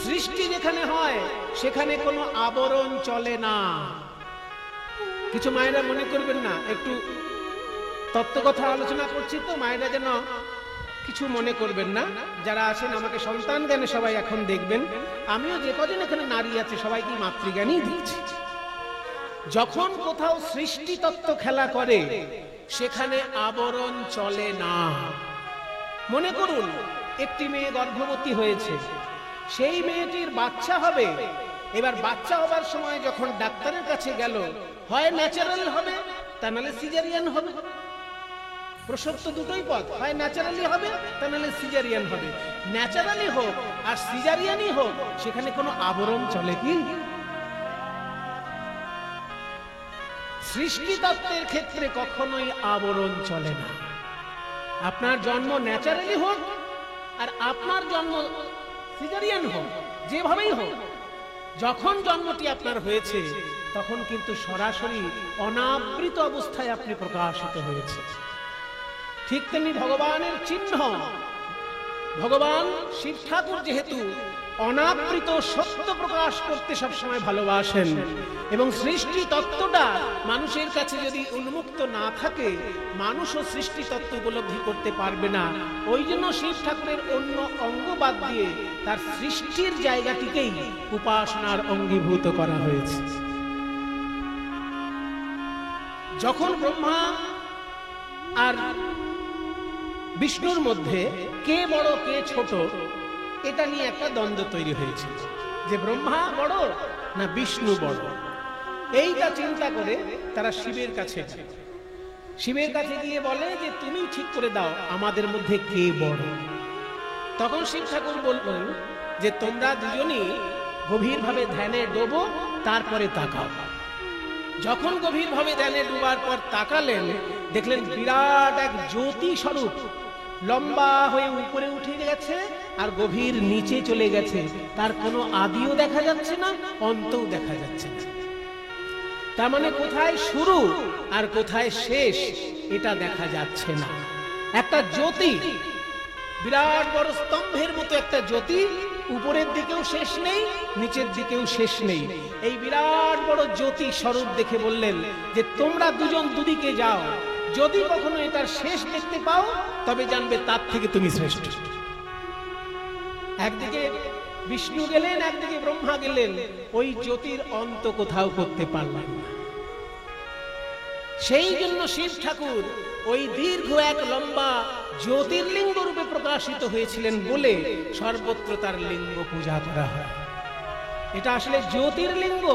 সৃষ্টি যেখানে হয় সেখানে কোনো আবরণ চলে না। কিছু মায়েরা মনে করবেন না, একটু তত্ত্ব কথা আলোচনা করছি তো, মায়েরা যেন কিছু মনে করবেন না। যারা আছেন আমাকে সন্তান জ্ঞানে সবাই এখন দেখবেন, আমিও যে কদিন এখানে নারী আছে সবাইকে মাতৃজ্ঞানই দিচ্ছি। যখন কোথাও সৃষ্টি তত্ত্ব খেলা করে সেখানে আবরণ চলে না। মনে করুন একটি মেয়ে গর্ভবতী হয়েছে, সেই মেয়েটির বাচ্চা হবে। এবার বাচ্চা হবার সময় যখন ডাক্তারের কাছে গেল, হয় ন্যাচারাল হবে তা নাহলে সিজারিয়ান হবে। প্রসব তো দুটোই পথ, হয় ন্যাচারালি হবে তা নাহলে সিজারিয়ান হবে। ন্যাচারালি হোক আর সিজারিয়ানই হোক, সেখানে কোনো আবরণ চলে কি? সৃষ্টি তত্ত্বের ক্ষেত্রে কখনোই আবরণ চলে না। আপনার জন্ম ন্যাচারালি হোক আর আপনার জন্ম সিজারিয়ান হোক, যেভাবেই হোক, যখন জন্মটি আপনার হয়েছে তখন কিন্তু সরাসরি অনাবৃত অবস্থায় আপনি প্রকাশিত হয়েছে। ঠিক তেমনি ভগবানের চিহ্ন, ভগবান শিব ঠাকুর যেহেতু অনাবৃত সত্য প্রকাশ করতে সবসময় ভালোবাসেন, এবং সৃষ্টি তত্ত্বটা মানুষের কাছে যদি উন্মুক্ত না থাকে মানুষও সৃষ্টি তত্ত্ব উপলব্ধি করতে পারবে না। ওই জন্য শিব ঠাকুরের অন্য অঙ্গ বাদ দিয়ে তার সৃষ্টির জায়গাটিকেই উপাসনার অঙ্গীভূত করা হয়েছে। যখন ব্রহ্মা আর বিষ্ণুর মধ্যে কে বড় কে ছোট, এটা নিয়ে একটা দ্বন্দ্ব তৈরি হয়েছিল, যে ব্রহ্মা বড় না বিষ্ণু বড়। এইটা চিন্তা করে তারা শিবের কাছে গিয়ে বলে যে তুমি ঠিক করে দাও আমাদের মধ্যে কে বড়। তখন শিব ঠাকুর বললেন যে তোমরা দুজনই গভীরভাবে ধ্যানে ডোবো, তারপরে তাকাও। যখন গভীরভাবে ধ্যানে ডুবার পর তাকালেন, দেখলেন বিরাট এক জ্যোতি স্বরূপ লম্বা হয়ে উপরে উঠে গেছে আর গভীর নিচে চলে গেছে। তার কোনো আদিও দেখা যাচ্ছে না, অন্তও দেখা যাচ্ছে না। তার মানে কোথায় শুরু আর কোথায় শেষ এটা দেখা যাচ্ছে না। একটা জ্যোতি, বিরাট বড় স্তম্ভের মতো একটা জ্যোতি, উপরের দিকেও শেষ নেই নিচের দিকেও শেষ নেই। এই বিরাট বড় জ্যোতি স্বরূপ দেখে বললেন যে তোমরা দুজন দুদিকে যাও, যদি কখনো এটার শেষ দেখতে পাও তবে জানবে তার থেকে তুমি শ্রেষ্ঠ। একদিকে বিষ্ণু গেলেন, একদিকে ব্রহ্মা গেলেন, ওই জ্যোতির অন্ত কোথাও করতে পারলেন না। সেই জন্য শিব ঠাকুর ওই দীর্ঘ এক লম্বা জ্যোতির্লিঙ্গ রূপে প্রকাশিত হয়েছিলেন বলে সর্বত্র তার লিঙ্গ পূজা করা হয়। এটা আসলে জ্যোতির্লিঙ্গ।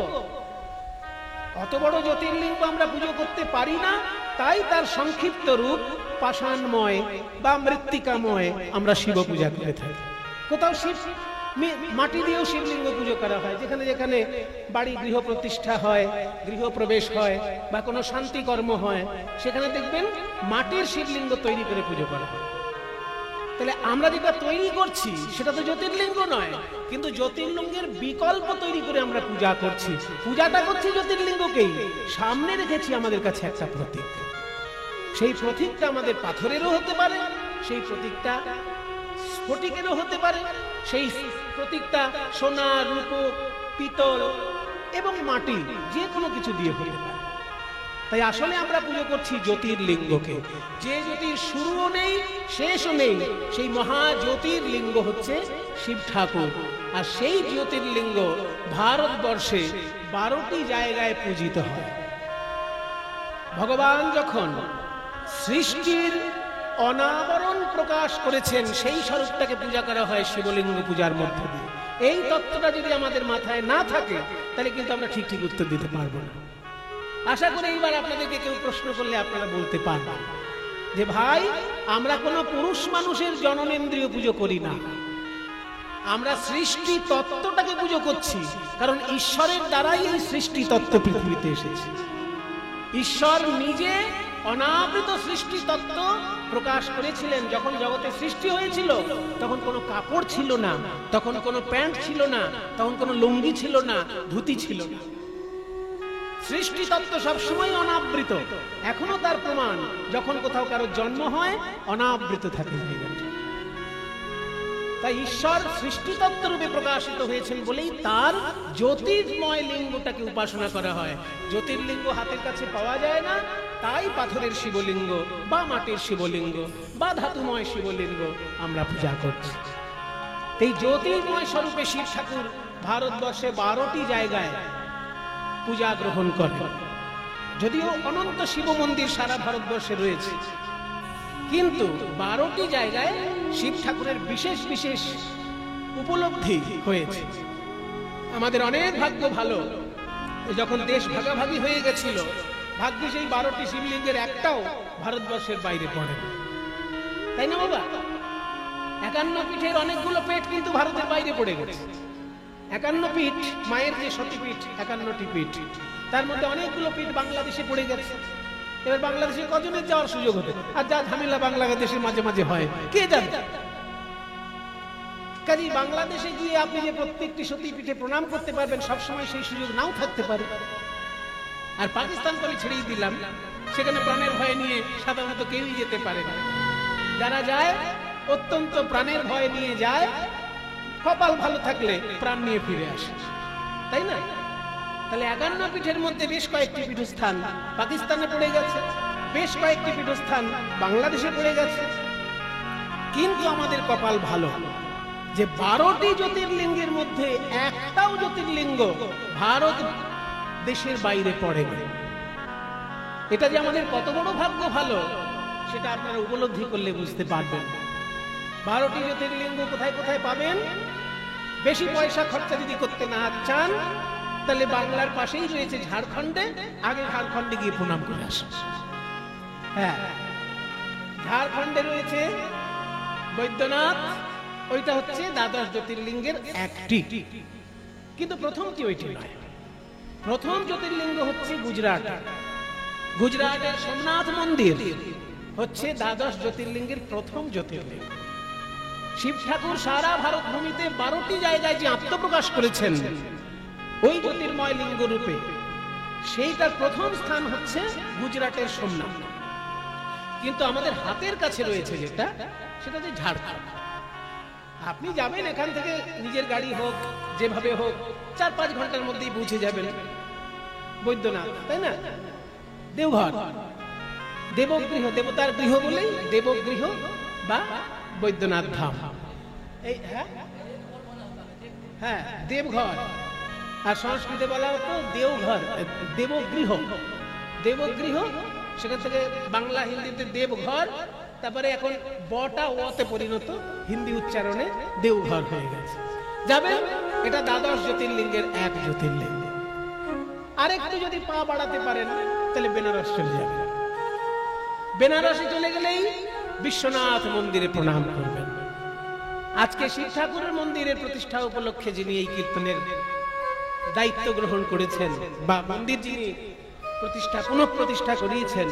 অত বড় জ্যোতির্লিঙ্গ আমরা পুজো করতে পারি না, তাই তার সংক্ষিপ্ত রূপ পাষাণময় বা মৃত্তিকাময় আমরা শিব পূজা করে থাকি। কোথাও শিব মাটি দিয়েও শিবলিঙ্গ পুজো করা হয়। যেখানে যেখানে বাড়ি গৃহ প্রতিষ্ঠা হয়, গৃহপ্রবেশ হয় বা কোনো শান্তি কর্ম হয়, সেখানে দেখবেন মাটির শিবলিঙ্গ তৈরি করে পুজো করা হয়। তাহলে আমরা যেটা তৈরি করছি সেটা তো জ্যোতির্লিঙ্গ নয়, কিন্তু জ্যোতির্লিঙ্গের বিকল্প তৈরি করে আমরা পূজা করছি। পূজাটা করছি জ্যোতির্লিঙ্গকেই, সামনে রেখেছি আমাদের কাছে একটা প্রতীক। সেই প্রতীকটা আমাদের পাথরেরও হতে পারে, সেই প্রতীকটা স্ফটিকেরও হতে পারে, সেই প্রতীকটা সোনা, রূপ, পিতল এবং মাটি, যে কোনো কিছু দিয়ে হতে পারে। তাই আসলে আমরা পুজো করছি জ্যোতির্লিঙ্গকে, যে জ্যোতির শুরুও নেই শেষও নেই। সেই মহা জ্যোতির্লিঙ্গ হচ্ছে শিব ঠাকুর। আর সেই জ্যোতির্লিঙ্গ ভারতবর্ষে 12টি জায়গায় পূজিত হয়। ভগবান যখন সৃষ্টির অনাবরণ প্রকাশ করেছেন, সেই স্বরূপটাকে পূজা করা হয় শিবলিঙ্গ পূজার মধ্য দিয়ে। এই তত্ত্বটা যদি আমাদের মাথায় না থাকে তাহলে কিন্তু আমরা ঠিক ঠিক উত্তর দিতে পারবো না। আশা করি এইবার আপনাদেরকে কেউ প্রশ্ন করলে আপনারা বলতে পারবেন যে ভাই, আমরা কোনো পুরুষ মানুষের জননেন্দ্রিয় পুজো করি না, আমরা সৃষ্টি তত্ত্বটাকে পুজো করছি। কারণ ঈশ্বরের দ্বারাই এই সৃষ্টি তত্ত্ব পৃথিবীতে এসেছে। ঈশ্বর নিজে অনাবৃত সৃষ্টি তত্ত্ব প্রকাশ করেছিলেন। যখন জগতের সৃষ্টি হয়েছিল তখন কোনো কাপড় ছিল না, তখন কোনো প্যান্ট ছিল না, তখন কোনো লুঙ্গি ছিল না, ধুতি ছিল না। সৃষ্টি তত্ত্ব সবসময় অনাবৃত। এখনো তার প্রমাণ, যখন কোথাও কারো জন্ম হয় অনাবৃত থাকে জায়গাটা। তাই ঈশ্বর সৃষ্টিতত্ত্ব রূপে প্রকাশিত হয়েছেন বলেই তার জ্যোতির্ময় লিঙ্গটাকে উপাসনা করা হয়। জ্যোতির্লিঙ্গ হাতের কাছে পাওয়া যায় না, তাই পাথরের শিবলিঙ্গ বা মাটির শিবলিঙ্গ বা ধাতুময় শিবলিঙ্গ আমরা পূজা করছি। এই জ্যোতির্ময় স্বরূপে শিব ঠাকুর ভারতবর্ষে 12টি জায়গায় পূজা গ্রহণ করে। যদিও অনন্ত শিব মন্দির সারা ভারতবর্ষে রয়েছে, কিন্তু 12টি জায়গায় শিব ঠাকুরের বিশেষ বিশেষ উপলব্ধি হয়েছে। আমাদের অনেক ভাগ্য ভালো, যখন দেশ ভাগাভাগি হয়ে গেছিল ভাগ্যে সেই 12টি শিবলিঙ্গের একটাও ভারতবর্ষের বাইরে পড়ে না, তাই না বাবা? 51 পীঠের অনেকগুলো পেট কিন্তু ভারতের বাইরে পড়ে গেছে। 51 পীঠ, মায়ের যে সতীপীঠ 51টি পীঠ, তার মধ্যে অনেকগুলো পীঠ বাংলাদেশে পড়ে গেছে। এবার বাংলাদেশে কজনের যাওয়ার সুযোগ হতে, আর যা ঝামেলা বাংলাদেশের মাঝে মাঝে হয় কে জানে। কাজে বাংলাদেশে গিয়ে আপনি যে প্রত্যেকটি সতীপীঠে প্রণাম করতে পারবেন সবসময় সেই সুযোগ নাও থাকতে পারে। আর পাকিস্তানকে আমি ছেড়েই দিলাম, সেখানে প্রাণের ভয় নিয়ে সাধারণত কেউই যেতে পারে না। যারা যায় অত্যন্ত প্রাণের ভয় নিয়ে যায়, কপাল ভালো থাকলে প্রাণ নিয়ে ফিরে আসে, তাই না? তাহলে 51 পীঠের মধ্যে বেশ কয়েকটি পীঠস্থান পাকিস্তানে পড়ে গেছে, বেশ কয়েকটি পীঠস্থান বাংলাদেশে পড়ে গেছে। কিন্তু আমাদের কপাল ভালো যে 12টি জ্যোতির্লিঙ্গের মধ্যে একটাও জ্যোতির্লিঙ্গ ভারত দেশের বাইরে পড়ে না। এটা যে আমাদের কত বড় ভাগ্য ভালো সেটা আপনারা উপলব্ধি করলে বুঝতে পারবেন। 12টি জ্যোতির্লিঙ্গ কোথায় কোথায় পাবেন? বেশি পয়সা খরচা যদি করতে না চান তাহলে বাংলার পাশেই রয়েছে ঝাড়খণ্ডে, আগে ঝাড়খণ্ডে গিয়ে প্রণাম করে আসুন। হ্যাঁ, ঝাড়খণ্ডে রয়েছে বৈদ্যনাথ, ওইটা হচ্ছে দ্বাদশ জ্যোতির্লিঙ্গের একটি, কিন্তু প্রথমটি ওইটি নয়। প্রথম জ্যোতির্লিঙ্গ হচ্ছে গুজরাট। গুজরাটের সোমনাথ মন্দির হচ্ছে দ্বাদশ জ্যোতির্লিঙ্গের প্রথম জ্যোতির্লিঙ্গ। শিব ঠাকুর সারা ভারত ভূমিতে 12টি জায়গায় যে আত্মপ্রকাশ করেছেন ওই জ্যোতির্ময় লিঙ্গ রূপে, সেইটার প্রথম স্থান হচ্ছে গুজরাটের সোমনাথ। কিন্তু আমাদের হাতের কাছে রয়েছে যেটা, সেটা হচ্ছে ঝাড়খণ্ড। আপনি যাবেন এখান থেকে নিজের গাড়ি হোক যেভাবে হোক 4-5 ঘন্টার মধ্যেই পৌঁছে যাবেন বৈদ্যনাথ, তাই না? দেওঘর, দেবগৃহ, দেবতার গৃহ বলেই দেবগৃহ বা বৈদ্যনাথ ধাম। এই হ্যাঁ দেবঘর, আর সংস্কৃতে বলা হতো দেওঘর, দেবগৃহ। দেবগৃহ, সেখান থেকে বাংলা হিন্দিতে দেবঘর, তারপরে এখন বটা ওতে পরিণত হিন্দি উচ্চারণে দেওঘর হয়ে গেছে। যাবেন, এটা দ্বাদশ জ্যোতির্লিঙ্গের এক জ্যোতির্লিঙ্গ। আরেকটু যদি পা বাড়াতে পারেন তাহলে বেনারস চলে যাবেন। বেনারসে চলে গেলেই বিশ্বনাথ মন্দিরে প্রণাম করবেন। আজকে শিব ঠাকুরের মন্দিরের প্রতিষ্ঠা উপলক্ষে যিনি এই কীর্তনের দায়িত্ব গ্রহণ করেছেন বা মন্দির যিনি পুনঃপ্রতিষ্ঠা করিয়েছেন,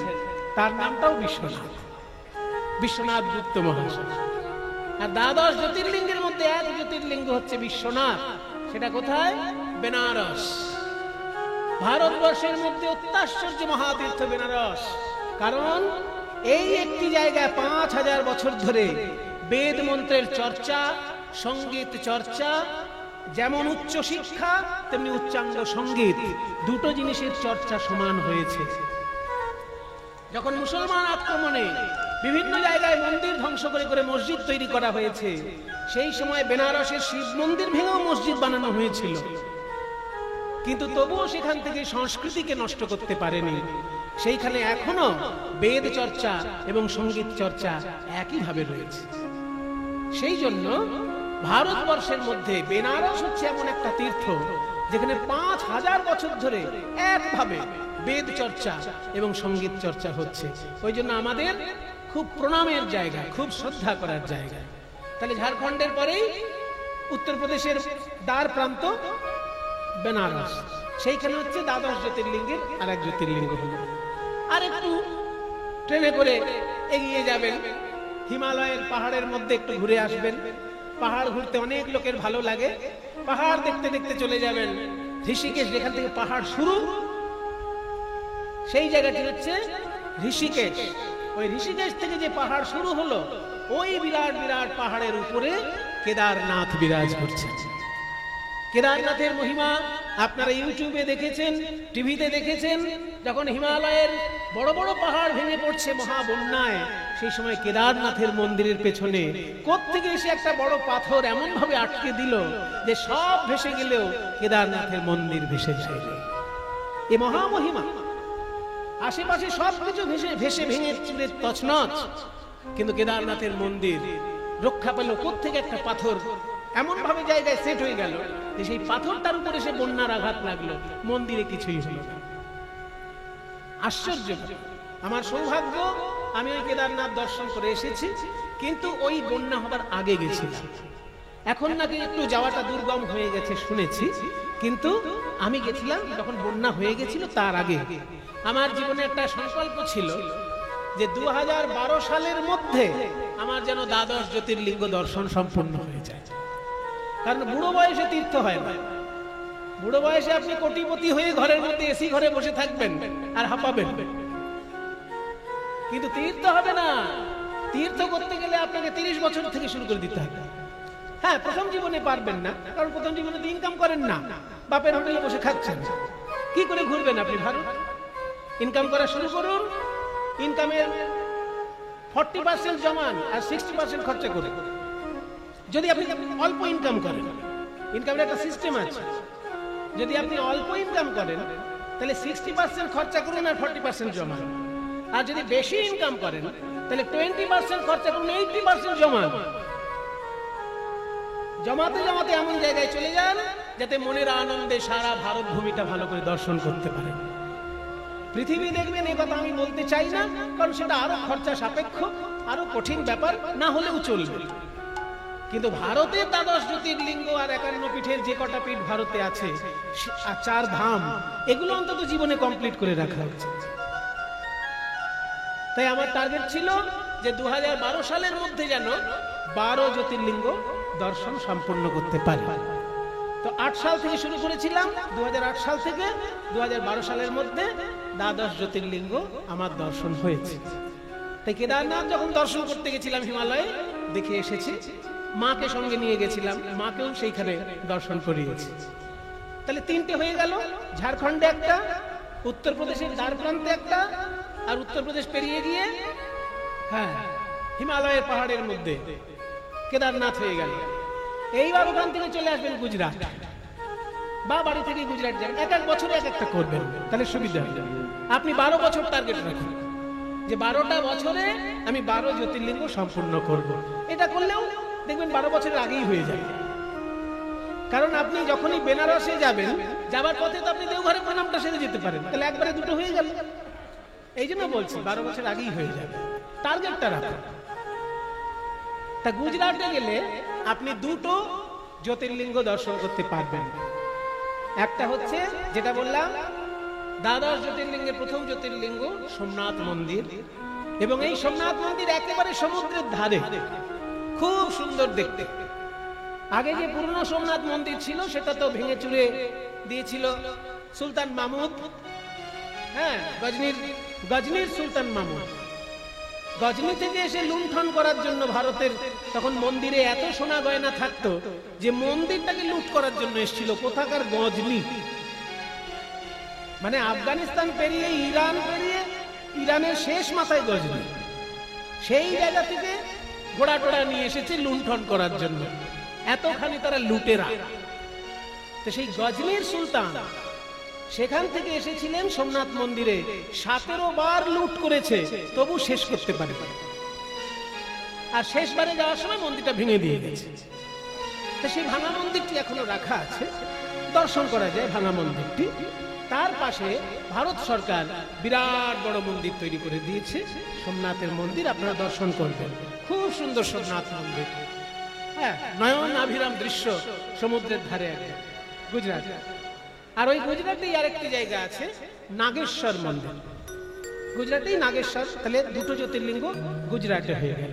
তার নামটাও বিশ্বনাথ, বিশ্বনাথ গুপ্ত মহাশয়। আর দ্বাদশ জ্যোতির্লিঙ্গের মধ্যে এক জ্যোতির্লিঙ্গ হচ্ছে বিশ্বনাথ। সেটা কোথায়? বেনারস। ভারতবর্ষের মধ্যে অত্যাশ্চর্য মহাতীর্থ বেনারস। কারণ এই একটি জায়গায় 5000 বছর ধরে বেদ মন্ত্রের চর্চা, সঙ্গীত চর্চা, যেমন উচ্চ শিক্ষা তেমনি উচ্চাঙ্গ সঙ্গীত, দুটো জিনিসের চর্চা সমান হয়েছে। যখন মুসলমান আক্রমণে বিভিন্ন জায়গায় মন্দির ধ্বংস করে করে মসজিদ তৈরি করা হয়েছে, সেই সময় বেনারসের শিব মন্দির ভেঙেও মসজিদ বানানো হয়েছিল, কিন্তু তবুও সেখান থেকে সংস্কৃতিকে নষ্ট করতে পারেনি। সেইখানে এখনো বেদ চর্চা এবং সঙ্গীত চর্চা একইভাবে রয়েছে। সেই জন্য ভারতবর্ষের মধ্যে বেনারস হচ্ছে এমন একটা তীর্থ যেখানে 5000 বছর ধরে একভাবে বেদ চর্চা এবং সঙ্গীত চর্চা হচ্ছে। ওই জন্য আমাদের খুব প্রণামের জায়গা, খুব শ্রদ্ধা করার জায়গা। তাহলে ঝাড়খণ্ডের পরেই উত্তরপ্রদেশের দ্বার প্রান্ত বেনারস, সেইখানে হচ্ছে দ্বাদশ জ্যোতির্লিঙ্গের আর এক জ্যোতির্লিঙ্গ হল। আর একটু ট্রেনে করে এগিয়ে যাবেন, হিমালয়ের পাহাড়ের মধ্যে একটু ঘুরে আসবেন। পাহাড় ঘুরতে অনেক লোকের ভালো লাগে। পাহাড় দেখতে দেখতে চলে যাবেন ঋষিকেশ, যেখান থেকে পাহাড় শুরু, সেই জায়গাটি হচ্ছে ঋষিকেশ। ওই ঋষিকেশ থেকে যে পাহাড় শুরু হলো, ওই বিরাট বিরাট পাহাড়ের উপরে কেদারনাথ বিরাজ করছে। কেদারনাথের মহিমা আপনারা ইউটিউবে দেখেছেন, টিভিতে দেখেছেন। যখন হিমালয়ের বড় বড় পাহাড় ভেঙে পড়ছে মহাবন্যায়, সেই সময় কেদারনাথের মন্দিরের পেছনে কোত্থেকে এসে একটা বড় পাথর এমন ভাবে আটকে দিল যে সব ভেসে গেলেও কেদারনাথের মন্দির ভেসে যায়। এ মহামহিমা। আশেপাশে সবকিছু ভেসে ভেঙে চুরে তছনছ, কিন্তু কেদারনাথের মন্দির রক্ষা পেল। কোত্থেকে একটা পাথর এমন ভাবে জায়গায় সেট হয়ে গেল যে সেই পাথরটার উপরে সে বন্যার আঘাত লাগলো, মন্দিরে কিছুই হলো না। আশ্চর্য। আমার সৌভাগ্য, আমি ওই কেদারনাথ দর্শন করে এসেছি, কিন্তু ওই বন্যা হবার আগে গেছিলাম। এখন নাকি একটু যাওয়াটা দুর্গম হয়ে গেছে শুনেছি, কিন্তু আমি গেছিলাম যখন বন্যা হয়ে গেছিল তার আগে। আমার জীবনে একটা সংকল্প ছিল যে 2012 সালের মধ্যে আমার যেন দ্বাদশ জ্যোতির্লিঙ্গ দর্শন সম্পূর্ণ হয়ে যায়। কারণ বুড়ো বয়সে তীর্থ হয় না। বুড়ো বয়সে আপনি কোটিপতি হয়ে ঘরের মধ্যে এসি ঘরে বসে থাকবেন আর হাঁপাবেন, কিন্তু তীর্থ হবে না। তীর্থ করতে গেলে আপনাকে 30 বছর থেকে শুরু করে দিতে হবে। হ্যাঁ, প্রথম জীবনে পারবেন না, কারণ প্রথম জীবনে তো ইনকাম করেন না, বাপের হোটেলে বসে খাচ্ছেন। কি করে ঘুরবেন আপনি ভারত? ইনকাম করা শুরু করুন, ইনকামের 40% জমান আর 60% খরচা করে। যদি আপনি অল্প ইনকাম করেন, ইনকামের একটা সিস্টেম আছে, যদি আপনি অল্প ইনকাম করেন তাহলে 60% খরচা করুন আর 40% জমান। আর যদি বেশি ইনকাম করেন তাহলে 20% খরচা করুন, 80% জমান। জমাতে জমাতে এমন জায়গায় চলে যান যাতে মনের আনন্দে সারা ভারত ভূমিটা ভালো করে দর্শন করতে পারেন। পৃথিবী দেখবেন, এ কথা আমি বলতে চাই না, কারণ সেটা আরো খরচা সাপেক্ষ, আরো কঠিন ব্যাপার, না হলেও চলবে। কিন্তু ভারতের দ্বাদশ জ্যোতির্লিঙ্গ আর 51 পীঠের যে কটা পীঠ ভারতে আছে, 4 ধাম, এগুলো অন্তত জীবনে কমপ্লিট করে রাখা উচিত। তাই আমার টার্গেট ছিল যে 2012 সালের মধ্যে যেন 12 জ্যোতির্লিঙ্গ দর্শন সম্পন্ন করতে পারি। তো 8 সাল থেকে শুরু করেছিলাম, 2008 সাল থেকে 2012 সালের মধ্যে দ্বাদশ জ্যোতির্লিঙ্গ আমার দর্শন হয়েছে। তাই কেদারনাথ যখন দর্শন করতে গেছিলাম হিমালয়ে, দেখে এসেছি। মাকে সঙ্গে নিয়ে গেছিলাম, মাকেও সেইখানে দর্শন করিয়েছি। তাহলে 3টে হয়ে গেল। ঝাড়খণ্ডে একটা, উত্তরপ্রদেশের দ্বার প্রান্তে একটা, আর উত্তরপ্রদেশ পেরিয়ে গিয়ে হ্যাঁ হিমালয়ের পাহাড়ের মধ্যে কেদারনাথ হয়ে গেল। এইবার ওখান থেকে চলে আসবেন গুজরাট, বা বাড়ি থেকে গুজরাট যাবেন। এক বছরে এক একটা করবেন, তাহলে সুবিধা হবে। আপনি 12 বছর টার্গেট রাখুন যে 12টা বছরে আমি 12 জ্যোতির্লিঙ্গ সম্পূর্ণ করব। এটা করলেও দেখবেন 12 বছরের আগেই হয়ে যাবে। কারণ আপনি যখনই বেনারসে যাবেন, যাবার পথে তো আপনি দেওঘরে প্রণামটা সেরে যেতে পারেন, তাহলে একবারে দুটো হয়ে গেল। এই জন্য বলছি 12 বছর আগেই হয়ে যাবে, টার্গেটটা রাখুন। তা গুজরাটে গেলে আপনি 2টো জ্যোতির্লিঙ্গ দর্শন করতে পারবেন। একটা হচ্ছে যেটা বললাম দ্বাদশ জ্যোতির্লিঙ্গের প্রথম জ্যোতির্লিঙ্গ সোমনাথ মন্দির, এবং এই সোমনাথ মন্দির একেবারে সমুদ্রের ধারে, খুব সুন্দর দেখতে। আগে যে পুরনো সোমনাথ মন্দির ছিল সেটা তো ভেঙে চুরে দিয়েছিল সুলতান মাহমুদ। হ্যাঁ, গজনির সুলতান মাহমুদ গজনি থেকে এসে লুণ্ঠন করার জন্য ভারতের তখন মন্দিরে এত সোনা গয়না থাকতো যে মন্দিরটাকে লুট করার জন্য এসেছিল কোথাকার গজনি। মানে আফগানিস্তান পেরিয়ে ইরান পেরিয়ে ইরানের শেষ মাথায় গজনি, সেই জায়গা থেকে ঘোড়া টোড়া নিয়ে এসেছে লুণ্ঠন করার জন্য। এতখানি তারা লুটেরা। তো সেই গজনির সুলতান সেখান থেকে এসেছিলেন সোমনাথ মন্দিরে, 17 বার লুট করেছে, তবু শেষ করতে পারে। আর শেষবারে যাওয়ার সময় মন্দিরটা ভেঙে দিয়ে গেছে। সেই ভাঙা মন্দিরটি এখনো রাখা আছে, দর্শন করা যায় ভাঙা মন্দিরটি। তার পাশে ভারত সরকার বিরাট বড় মন্দির তৈরি করে দিয়েছে, সোমনাথের মন্দির, আপনারা দর্শন করবেন। খুব সুন্দর সোমনাথ মন্দির, হ্যাঁ, নয়ন আভিরাম দৃশ্য সমুদ্রের ধারে একদম, গুজরাট। আর ওই গুজরাটেই আরেকটি জায়গা আছে, নাগেশ্বর মন্দির। গুজরাটেই নাগেশ্বর, তাহলে দুটো জ্যোতির্লিঙ্গ গুজরাটে হয়ে গেল।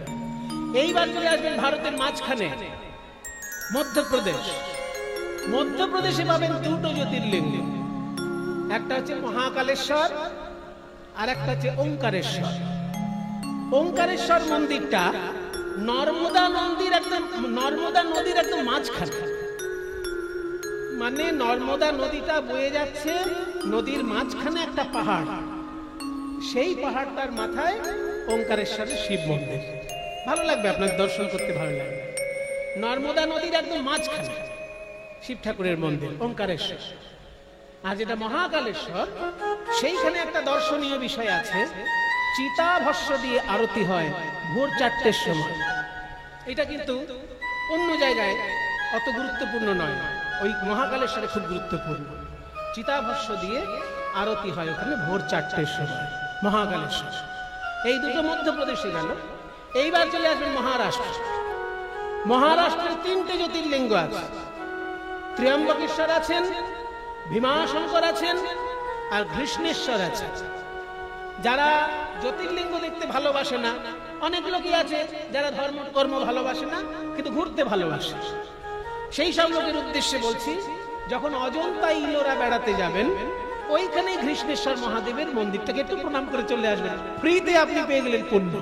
এইবার চলে আসবেন ভারতের মাঝখানে, মধ্যপ্রদেশ। মধ্যপ্রদেশে পাবেন দুটো জ্যোতির্লিঙ্গ, একটা হচ্ছে মহাকালেশ্বর আর একটা হচ্ছে ওঙ্কারেশ্বর। ওঙ্কারেশ্বর মন্দিরটা নর্মদা নদীর একদম মাঝখানে, মানে নর্মদা নদীটা বয়ে যাচ্ছে, নদীর মাঝখানে একটা পাহাড়, সেই পাহাড়টার মাথায় ওঙ্কারেশ্বরের শিব মন্দির। ভালো লাগবে, আপনার দর্শন করতে ভালো লাগবে। নর্মদা নদীর একদম মাঝখানে শিব ঠাকুরের মন্দির ওঙ্কারেশ্বর। আর যেটা মহাকালেশ্বর, সেইখানে একটা দর্শনীয় বিষয় আছে, চিতাভস্য দিয়ে আরতি হয় ভোর 4টের সময়। এটা কিন্তু অন্য জায়গায় অত গুরুত্বপূর্ণ নয়, ওই মহাকালেশ্বরে খুব গুরুত্বপূর্ণ। চিতাভস্য দিয়ে আরতি হয় ওখানে ভোর 4টের সময়, মহাকালেশ্বর। এই দুটো মধ্যপ্রদেশে গেল। এইবার চলে আসবেন মহারাষ্ট্র। মহারাষ্ট্রের 3টে জ্যোতির্লিঙ্গ আছে, ত্র্যম্বকেশ্বর আছেন, ভীমাশঙ্কর আছেন, আর কৃষ্ণেশ্বর আছে। যারা জ্যোতির্লিঙ্গ দেখতে ভালোবাসে না, অনেক লোকই আছে যারা ধর্ম কর্ম ভালোবাসে না কিন্তু ঘুরতে ভালোবাসে, সেই সব লোকের উদ্দেশ্যে বলছি, যখন অজন্তা ইলোরা বেড়াতে যাবেন, ওইখানে কৃষ্ণেশ্বর মহাদেবের মন্দিরটাকে একটু প্রণাম করে চলে আসবেন, ফ্রিতে আপনি পেয়ে গেলেন পুণ্য।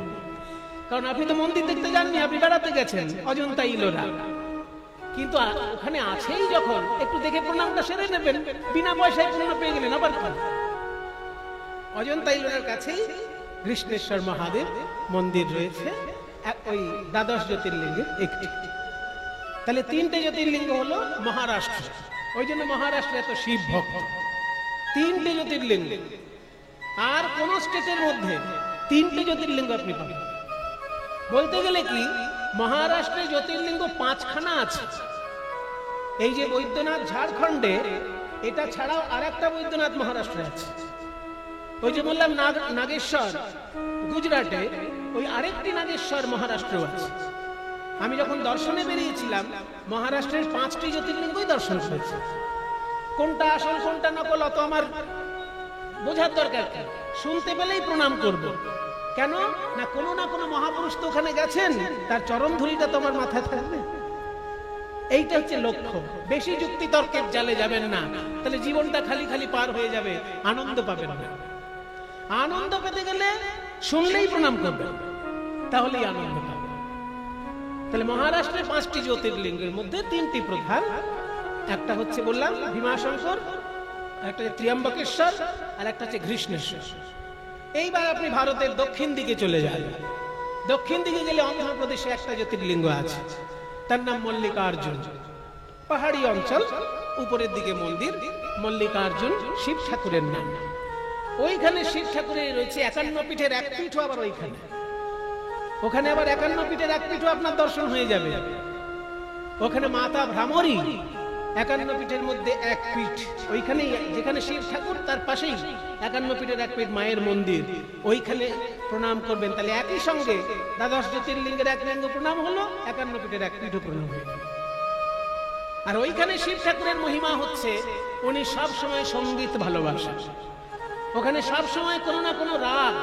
কারণ আপনি তো মন্দির দেখতে যাননি, আপনি বেড়াতে গেছেন অজন্তা ইলোরা, কিন্তু ওখানে আছেই যখন, একটু দেখে প্রণামটা সেরে নেবেন, বিনা পয়সায় পুণ্য পেয়ে গেলেন। আবার অজন্তা ইলোরার কাছেই কৃষ্ণেশ্বর মহাদেব মন্দির রয়েছে, ওই দ্বাদশ জ্যোতির্লিঙ্গের একটি। তাহলে 3টে জ্যোতির্লিঙ্গ হলো মহারাষ্ট্র, ওই জন্য মহারাষ্ট্রে এত শিব ভক্ত। 3টে জ্যোতির্লিঙ্গ, আর কোন স্টেটের মধ্যে 3টে জ্যোতির্লিঙ্গ আপনি পাবেন। বলতে গেলে কি, মহারাষ্ট্রে জ্যোতির্লিঙ্গ 5খানা আছে। এই যে বৈদ্যনাথ ঝাড়খণ্ডে, এটা ছাড়াও আরেকটা বৈদ্যনাথ মহারাষ্ট্রে আছে। ওই যে বললাম নাগেশ্বর গুজরাটে, ওই আরেকটি নাগেশ্বর মহারাষ্ট্র আছে। আমি যখন দর্শনে বেরিয়েছিলাম, মহারাষ্ট্রের 5টি জ্যোতির্লিঙ্গই দর্শন করেছি। কোনটা আসল কোনটা নকল অত আমার বোঝার দরকার কি, শুনতে পেলেই প্রণাম করব। কেন না, কোনো না কোনো মহাপুরুষ তো ওখানে গেছেন, তার চরণ ধুলিটা তো আমার মাথায় থাকবে। এইটা হচ্ছে লক্ষ্য। বেশি যুক্তি তর্কের জালে যাবেন না, তাহলে জীবনটা খালি খালি পার হয়ে যাবে, আনন্দ পাবেন না। আনন্দ পেতে গেলে শুনলেই প্রণাম করবেন, তাহলেই আনন্দ পাবেন। তাহলে মহারাষ্ট্রের 5টি জ্যোতির্লিঙ্গের মধ্যে 3টি প্রধান, একটা হচ্ছে বললাম ভীমাশঙ্কর, একটা হচ্ছে ত্র্যম্বকেশ্বর, আর একটা হচ্ছে কৃষ্ণেশ্বর। এইবার আপনি ভারতের দক্ষিণ দিকে চলে যান। দক্ষিণ দিকে গেলে অন্ধ্রপ্রদেশে একটা জ্যোতির্লিঙ্গ আছে, তার নাম মল্লিকার্জুন। পাহাড়ি অঞ্চল, উপরের দিকে মন্দির, মল্লিকার্জুন শিব ঠাকুরের নাম। ওইখানে শিব ঠাকুরের রয়েছে 51 পীঠের এক পীঠও আবার ওইখানে। ওখানে আবার 51 পীঠের এক পীঠও আপনার দর্শন হয়ে যাবে। ওখানে মাতা ভ্রামরী 51 পীঠের মধ্যে এক পীঠ, ওইখানেই যেখানে শিব ঠাকুর, তার পাশেই 51 পীঠের এক পীঠ মায়ের মন্দির, ওইখানে প্রণাম করবেন। তাহলে একই সঙ্গে দ্বাদশ জ্যোতির্লিঙ্গের এক লিঙ্গ প্রণাম হলো, 51 পীঠের এক পীঠও প্রণাম হয়ে গেল। আর ওইখানে শিব ঠাকুরের মহিমা হচ্ছে, উনি সব সময় সঙ্গীত ভালোবাসেন। ওখানে সব সময় কোনো না কোনো রাগ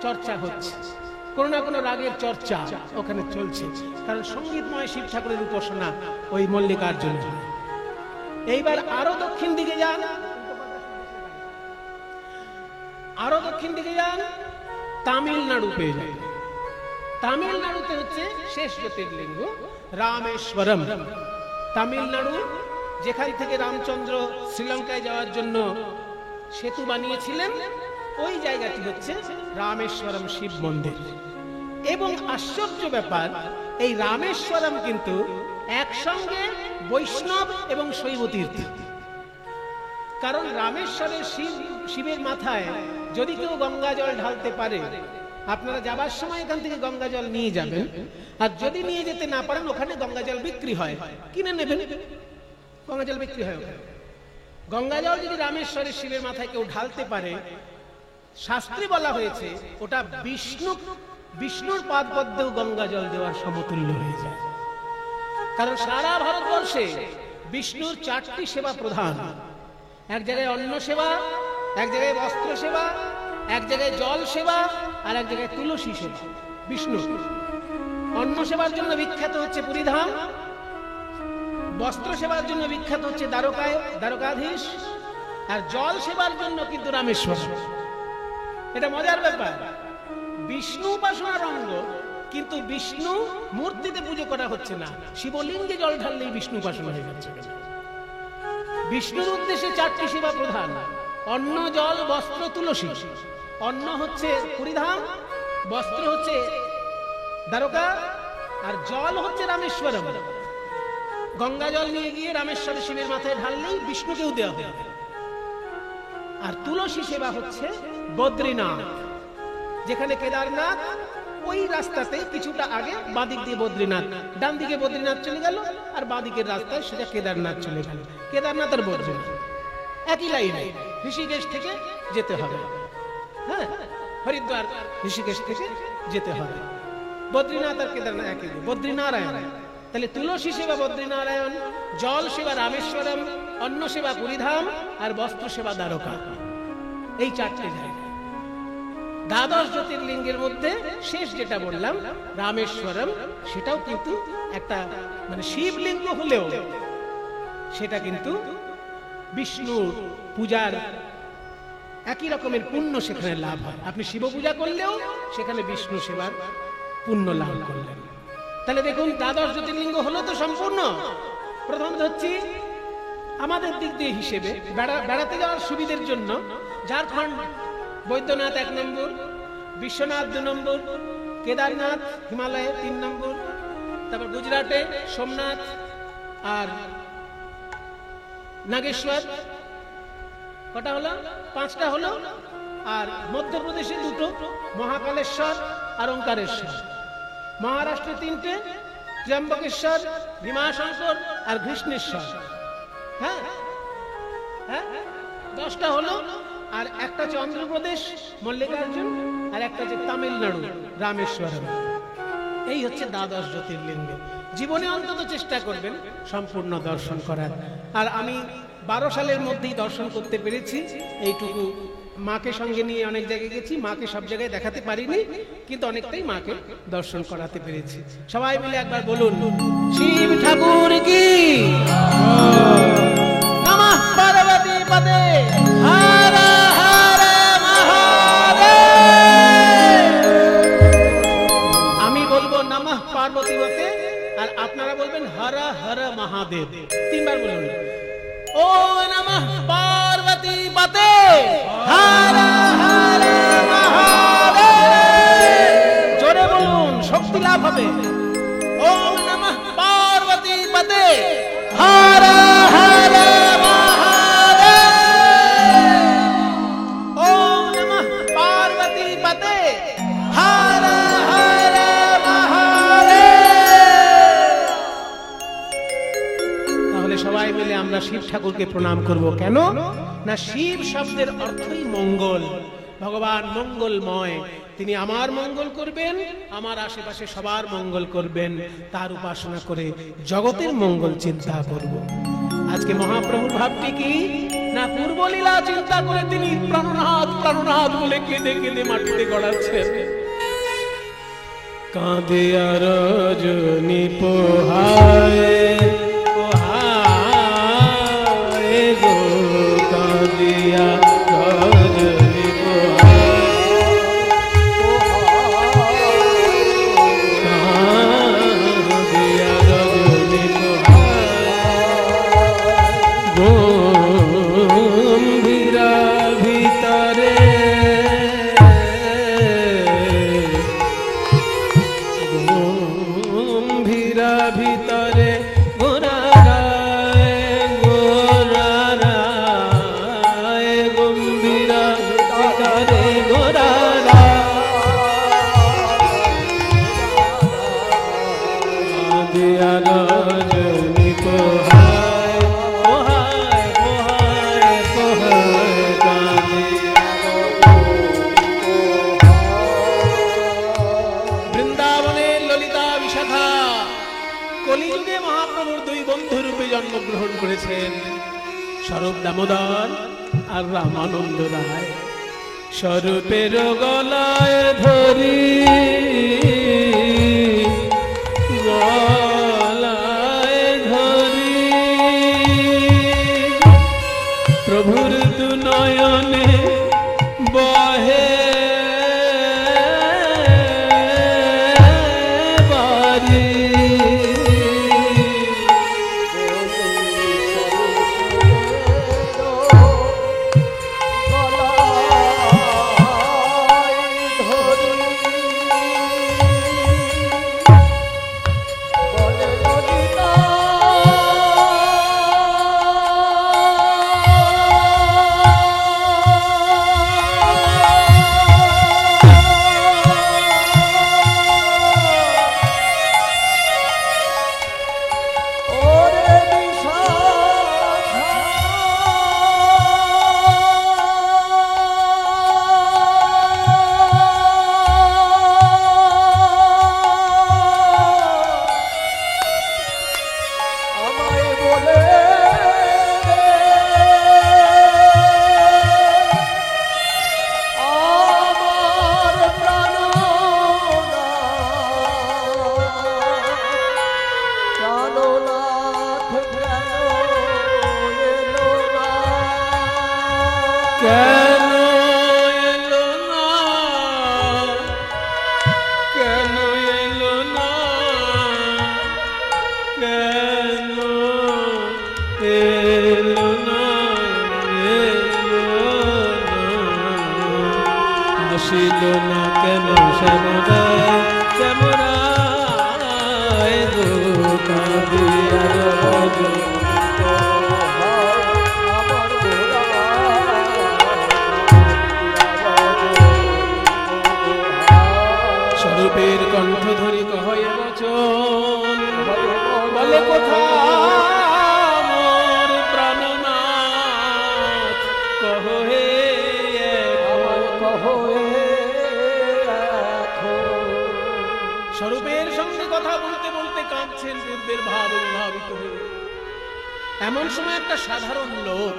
চর্চা হচ্ছে, কোনো না কোনো রাগের চর্চা ওখানে চলছে, কারণ সঙ্গীতময় শিব ঠাকুরের উপাসনা ওই মল্লিকার্জুন। এইবার আরো দক্ষিণ দিকে যান, আরো দক্ষিণ দিকে যান, তামিলনাড়ু পেয়ে যান। তামিলনাড়ুতে হচ্ছে শেষ জ্যোতির্লিঙ্গ রামেশ্বরম। তামিলনাড়ু, যেখান থেকে রামচন্দ্র শ্রীলঙ্কায় যাওয়ার জন্য সেতু বানিয়েছিলেন, ওই জায়গাটি হচ্ছে রামেশ্বরম শিব মন্দির। এবং আশ্চর্য ব্যাপার, এই রামেশ্বরম কিন্তু একসঙ্গে বৈষ্ণব এবং শৈব তীর্থ। কারণ রামেশ্বরের শিবের মাথায় যদি কেউ গঙ্গা জল ঢালতে পারে, আপনারা যাবার সময় এখান থেকে গঙ্গা জল নিয়ে যাবেন, আর যদি নিয়ে যেতে না পারেন ওখানে গঙ্গা জল বিক্রি হয়, কিনে নেবেন, গঙ্গা জল বিক্রি হয় ওখানে। গঙ্গা জল যদি রামেশ্বরের শিবের মাথায় কেউ ঢালতে পারে, শাস্ত্রে বলা হয়েছে ওটা বিষ্ণুর পাদপদ্মেও গঙ্গা জল দেওয়ার সমতুল্য হয়ে যায়। কারণ সারা ভারতবর্ষে বিষ্ণুর 4টি সেবা প্রধান, এক জায়গায় অন্ন সেবা, এক জায়গায় বস্ত্র সেবা, এক জায়গায় জল সেবা, আর এক জায়গায় তুলসী সেবা। বিষ্ণু অন্ন সেবার জন্য বিখ্যাত হচ্ছে পুরীধাম, বস্ত্র সেবার জন্য বিখ্যাত হচ্ছে দ্বারকাধীশ, আর জল সেবার জন্য কিন্তু রামেশ্বর। এটা মজার ব্যাপার, বিষ্ণু উপাসনার অঙ্গ, কিন্তু বিষ্ণু মূর্তিতে পুজো করা হচ্ছে না, শিবলিঙ্গে জল ঢাললেই বিষ্ণু উপাসনা হয়ে যাচ্ছে। বিষ্ণুর উদ্দেশ্যে 4টি সেবা প্রধান, অন্ন জল বস্ত্র তুলসী। অন্ন হচ্ছে পুরীধাম, বস্ত্র হচ্ছে দ্বারকা, আর জল হচ্ছে রামেশ্বরম। গঙ্গা জল নিয়ে গিয়ে রামেশ্বর শিবের মাথায় ঢাললেই বিষ্ণুকেও দেওয়া হবে। আর তুলসী সেবা হচ্ছে বদ্রীনাথ, যেখানে কেদারনাথ, ওই রাস্তাতে কিছুটা আগে বাঁদিক দিয়ে বদ্রীনাথ, ডান দিকে বদ্রীনাথ চলে গেল, আর বাঁদিকের রাস্তায় সেটা কেদারনাথ চলে গেল। কেদারনাথ আর বদ্রীনাথ একই লাইনে, ঋষিকেশ থেকে যেতে হবে। হ্যাঁ, হরিদ্বার ঋষিকেশ থেকে যেতে হবে। বদ্রীনাথ আর কেদারনাথ একই, বদ্রীনারায়ণ। তাহলে তুলসী সেবা বদ্রীনারায়ণ, জল সেবা রামেশ্বরম, অন্ন সেবা পুরীধাম, আর বস্ত্র সেবা দ্বারকা। এই 4টে জায়গা। দ্বাদশ জ্যোতির্লিঙ্গের মধ্যে শেষ যেটা বললাম রামেশ্বরম, সেটাও কিন্তু একটা মানে শিবলিঙ্গ হলেও সেটা কিন্তু বিষ্ণুর পূজার একই রকমের পুণ্য সেখানে লাভ হয়। আপনি শিব পূজা করলেও সেখানে বিষ্ণু সেবার পুণ্য লাভ করলেন। তাহলে দেখুন, দ্বাদশ জ্যোতির্লিঙ্গ হলো তো সম্পূর্ণ। প্রথমত হচ্ছে আমাদের দিক দিয়ে হিসেবে বেড়াতে যাওয়ার সুবিধের জন্য ঝাড়খণ্ড বৈদ্যনাথ 1 নম্বর, বিশ্বনাথ 2 নম্বর, কেদারনাথ হিমালয়ে 3 নম্বর, তারপর গুজরাটে সোমনাথ আর নাগেশ্বর, কটা হলো? 5টা হলো। আর মধ্যপ্রদেশে 2টো, মহাকালেশ্বর আর ওঙ্কারেশ্বর। মহারাষ্ট্রে 3টে, ত্র্যম্বকেশ্বর, ভীমাশঙ্কর আর কৃষ্ণেশ্বর। হ্যাঁ হ্যাঁ, 10টা হলো। আর একটা হচ্ছে অন্ধ্রপ্রদেশ মল্লিকার্জুন, আর একটা হচ্ছে তামিলনাড়ু রামেশ্বরম। এই হচ্ছে দ্বাদশ জ্যোতির্লিঙ্গ। জীবনে অন্তত চেষ্টা করবেন সম্পূর্ণ দর্শন করার। আর আমি 12 সালের মধ্যেই দর্শন করতে পেরেছি, এইটুকু। মাকে সঙ্গে নিয়ে অনেক জায়গায় গেছি, মাকে সব জায়গায় দেখাতে পারিনি, কিন্তু অনেকটাই মাকে দর্শন করাতে পেরেছি। সবাই মিলে একবার বলুন, শিব ঠাকুর কি নমঃ পার্বতী পদে হর হর মহাদেব। আমি বলবো নমঃ পার্বতী পদে, আর আপনারা বলবেন হর হর মহাদেব। 3বার বলুন। ও নমঃ পার্বতী পদে হর হর মহাদেব। জোরে বলুন, শক্তি লাভ হবে। ওম নমঃ পার্বতী পদে হর হর মহাদেব। ওম নমঃ পার্বতী পদে হর হর মহাদেব। তাহলে সবাই মিলে আমরা শিব ঠাকুরকে প্রণাম করব। কেন না, শিব শব্দের অর্থই মঙ্গল। ভগবান মঙ্গলময়, তিনি আমার মঙ্গল করবেন, আমার আশেপাশে সবার মঙ্গল করবেন। তার উপাসনা করে জগতের মঙ্গল চিন্তা করব। আজকে মহাপ্রভুর ভাবটি কি না, পূর্বলীলা চিন্তা করে তিনি প্রাণনাথ প্রাণনাথ বলে কেঁদে কেঁদে মাটিতে গড়াচ্ছেন। কাঁদে আর রজনী পোহায় পোহায় গো, কাঁদিয়া রজনী কাঁদিয়া রজনী গম্ভীরা ভিতরে গম্ভীরা ভিতরে স্বরূপ দামোদর আর রামানন্দ রায়। স্বরূপের গলায় ধরি গলায় ধরি প্রভুর দু নয়নে বহে বারি। স্বরূপের কণ্ঠ ধরি কহে বচন বলে কোথা মোর প্রাণনাথ কহ হে স্বরূপের সঙ্গে কথা বলতে বলতে কাঁদছেন পূর্বের ভাব অনুভাবিত হয়ে। এমন সময় একটা সাধারণ লোক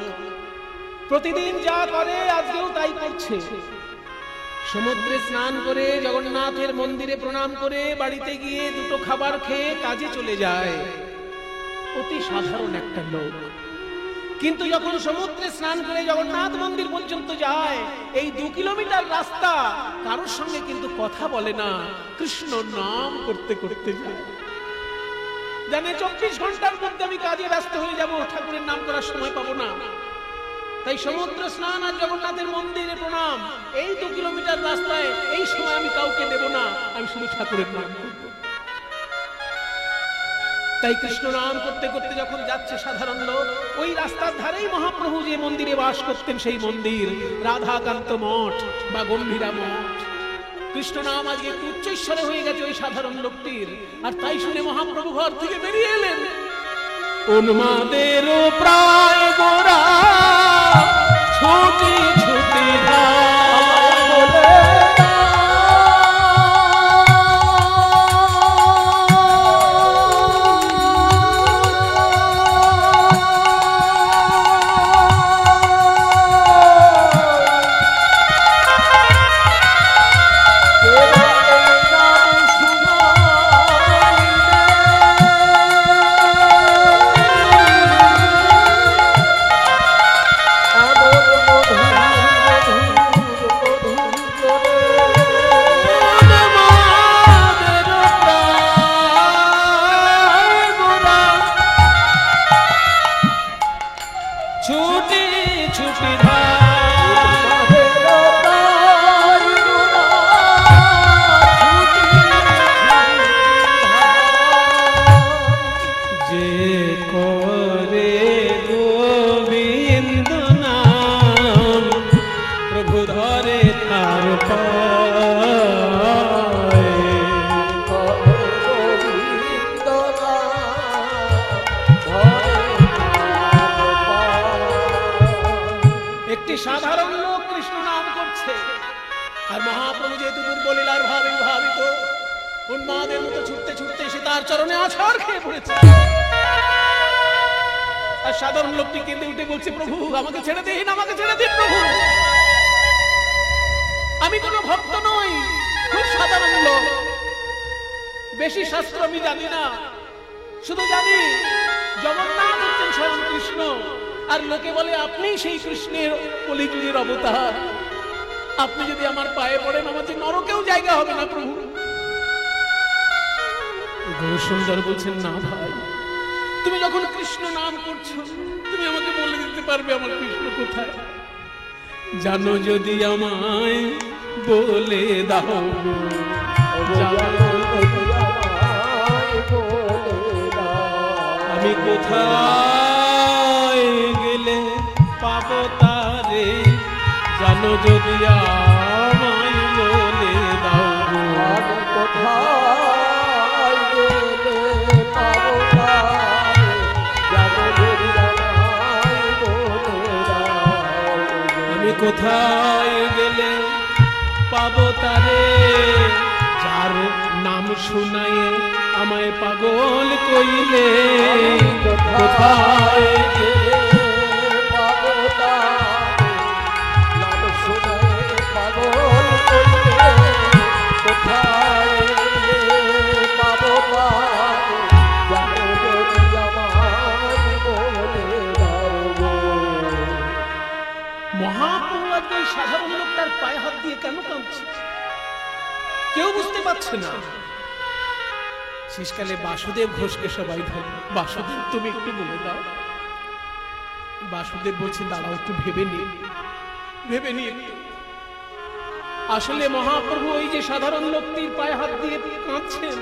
প্রতিদিন যা করে আজকেও তাই করছে। সমুদ্রে স্নান করে জগন্নাথের মন্দিরে প্রণাম করে বাড়িতে গিয়ে দুটো খাবার খেয়ে কাজে চলে যায়। অতি সাধারণ একটা লোক, কিন্তু যখন সমুদ্রে স্নান করে জগন্নাথ মন্দির পর্যন্ত যায়, এই 2 কিলোমিটার রাস্তা কারোর সঙ্গে কিন্তু কথা বলে না, কৃষ্ণ নাম করতে করতে যায়। জানে 24 ঘন্টার মধ্যে আমি কাজে ব্যস্ত হয়ে যাব, ঠাকুরের নাম করার সময় পাবো না। তাই সমুদ্র স্নান আর জগন্নাথের মন্দিরে প্রণাম, এই 2 কিলোমিটার রাস্তায় এই সময় আমি কাউকে দেব না, আমি শুধু ঠাকুরের নাম করব। তাই কৃষ্ণ নাম করতে করতে যখন যাচ্ছে সাধারণ লোক, ওই রাস্তার ধারেই মহাপ্রভু যে মন্দিরে বাস করতেন সেই মন্দির রাধাকান্ত মঠ বা গম্ভীরা মঠ। কৃষ্ণ নাম আজকে একটু উচ্চৈঃস্বরে হয়ে গেছে ওই সাধারণ লোকটির, আর তাই শুনে মহাপ্রভু ঘর থেকে বেরিয়ে এলেন। উন্মাদের প্রায় গোরা ছুটি ছুটি সাধারণ লোক কৃষ্ণ নাম করছে, আর মহাপ্রভু যেহেতু দুর্বলীলার ভাবে ভাবিত, উন্মাদের মতো ছুটতে ছুটতে এসে তার চরণে আছাড় খেয়ে পড়েছে। আর সাধারণ লোকটি কেঁদে উঠে বলছে, প্রভু আমাকে ছেড়ে দিন, আমাকে ছেড়ে দিন প্রভু, আমি কোনো ভক্ত নই, খুব সাধারণ লোক, বেশি শাস্ত্র আমি জানি না, শুধু জানি জগন্নাথ হচ্ছেন স্বয়ং কৃষ্ণ, আর লোকে বলে আপনি সেই কৃষ্ণের কলিযুগের অবতার, আপনি যদি আমার পায়ে পড়েন আমার যে নরকেও জায়গা হবে না প্রভু। গৌরসুন্দর বলছেন, না ভাই, তুমি যখন কৃষ্ণ নাম করছো তুমি আমাকে বলে দিতে পারবে আমার কৃষ্ণ কোথায়? জানো যদি আমায় বলে দাও, আমি কোথায় গেলে পাবো তারে, জানো যদি আমায় বলে দাও, আমি কোথায় গেলে পাবো তারে, জানো যদি আমায় বলে দাও, আমি কোথায় গেলে পাবো তারে, যার নাম শুনায় আমায় পাগল কইলে, কোথায় গেলে পাবো তারে, নাম শুনায় পাগল কইলে, কোথায় গেলে পাবো তারে, জানো যদি আমায় বলে দাও। মহাপ্রভু আজকে সাধারণ লোকটার পায়ে হাত দিয়ে কেন কাঁদছে কেউ বুঝতে পারছে না। শেষকালে বাসুদেব ঘোষকে সবাই ধরে, বাসুদেব তুমি একটু বলে দাও। বাসুদেব বলছে, দাঁড়াও একটু ভেবে নি, ভেবে নি একটু। আসলে মহাপ্রভু ওই যে সাধারণ লোকটির পায়ে হাত দিয়ে কাঁদছেন,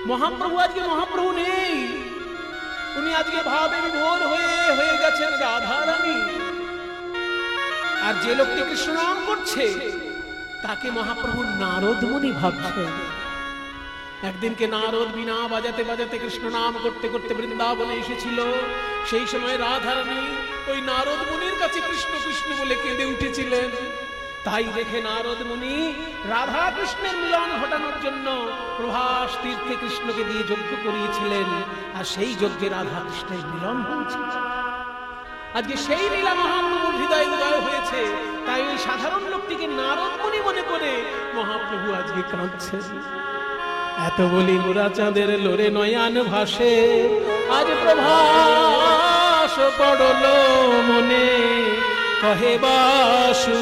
মহাপ্রভু আজকে মহাপ্রভু নেই, উনি আজকে ভাবে বিভোর হয়ে গেছেন রাধারানী। আর যে লোকটি কৃষ্ণ নাম করছে তাকে মহাপ্রভু নারদ মুনি ভাবছেন। একদিনকে নারদ বিনা বাজাতে বাজাতে কৃষ্ণ নাম করতে করতে বৃন্দাবনে এসেছিল। সেই সময় রাধারানী ওই নারদ মুনির কাছে কৃষ্ণ কৃষ্ণ বলে কেঁদে উঠেছিলেন। তাই দেখে নারদ মুনি রাধা কৃষ্ণের মিলন ঘটানোর জন্য প্রভাস তীর্থে কৃষ্ণকে দিয়ে যজ্ঞ করিয়েছিলেন, আর সেই যজ্ঞে রাধা কৃষ্ণের মিলন হয়েছিল। আজকে সেই লীলা মহাপ্রভুর হৃদয় উদয় হয়েছে, তাই ওই সাধারণ লোকটিকে নারদ মুনি মনে করে মহাপ্রভু আজকে কাঁদছেন। এত বলি গোরা চাঁদের লোরে নয়ান ভাসে, আজ প্রভাস পড়ল মনে, কহে বাসু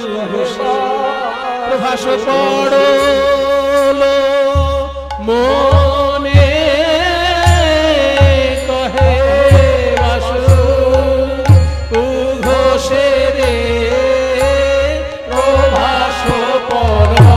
প্রভাস পড়ল মনে, কহে বাসু ঘোষে রে প্রভাস পড়ল।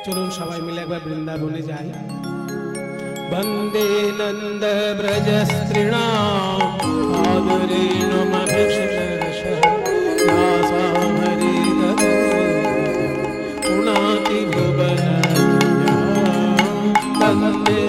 চলুন সবাই মিলে একবার বৃন্দাবনে যাই। वन्दे नन्द व्रजस्त्रीणाम् आदरेणमभिषेकशः दासामरि ददो पुनाति भुवनया वन्दे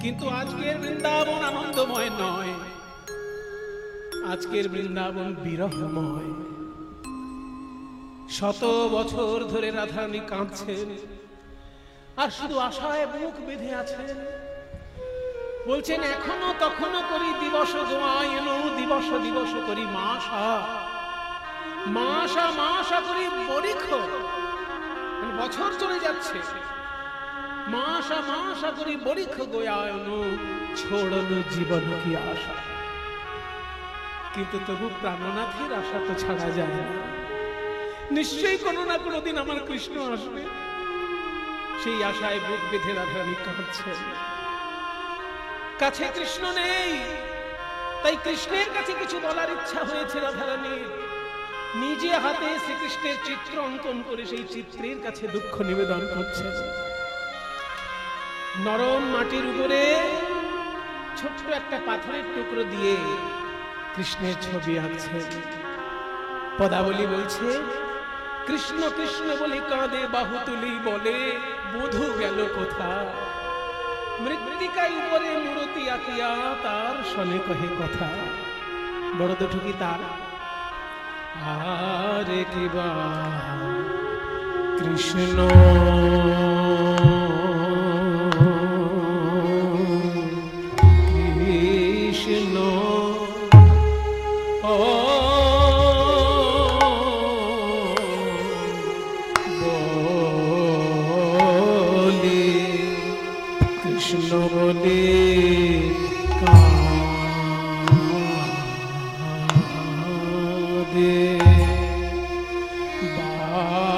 কিন্তু আজকের বৃন্দাবন আনন্দময় নয়, আজকের বৃন্দাবন বিরহময়। শত বছর ধরে রাধারানী কাঁদছেন আর শুধু আশায় বুক বেঁধে আছেন। বলছেন এখনো তখনো করি দিবস গোয়ায়ন, দিবস দিবস করি মাসা, মাসা মাসা করি বরিখ। বছর চলে যাচ্ছে, মাসা মাসা করি বরিখ গোয়ায়ন, ছোড়নো জীবন কি আশা। কিন্তু তবু প্রাণনাথের আশা তো ছাড়া যায় না। নিশ্চয়ই কোনো না কোনো দিন আমার কৃষ্ণ আসবে, সেই আশায় বুক বেঁধে রাধারানী কাঁদছে। কাছে কৃষ্ণ নেই, তাই কৃষ্ণের কাছে কিছু বলার ইচ্ছা হয়েছে রাধারানীর। নিজে হাতে শ্রীকৃষ্ণের চিত্র অঙ্কন করে সেই চিত্রের কাছে দুঃখ নিবেদন করছে। নরম মাটির উপরে ছোট্ট একটা পাথরের টুকরো দিয়ে কৃষ্ণের ছবি আঁকছে। পদাবলী বলছে, কৃষ্ণ কৃষ্ণ বলে কাঁদে বাহু তুলি বলে, বধূ গেল কোথা। মৃত্তিকায় উপরে মূরতি আঁকিয়া তার শনে কহে কথা। বড় দুঠুকি তার আরে কিবা কৃষ্ণ কৃষ্ণ বলে, কৃষ্ণ বলে কাঁদে বাহু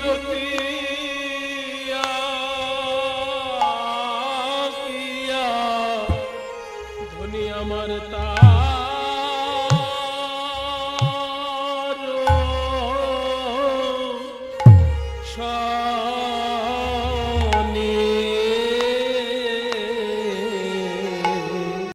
সুরতিয়া কিয়া ধনী আমার তার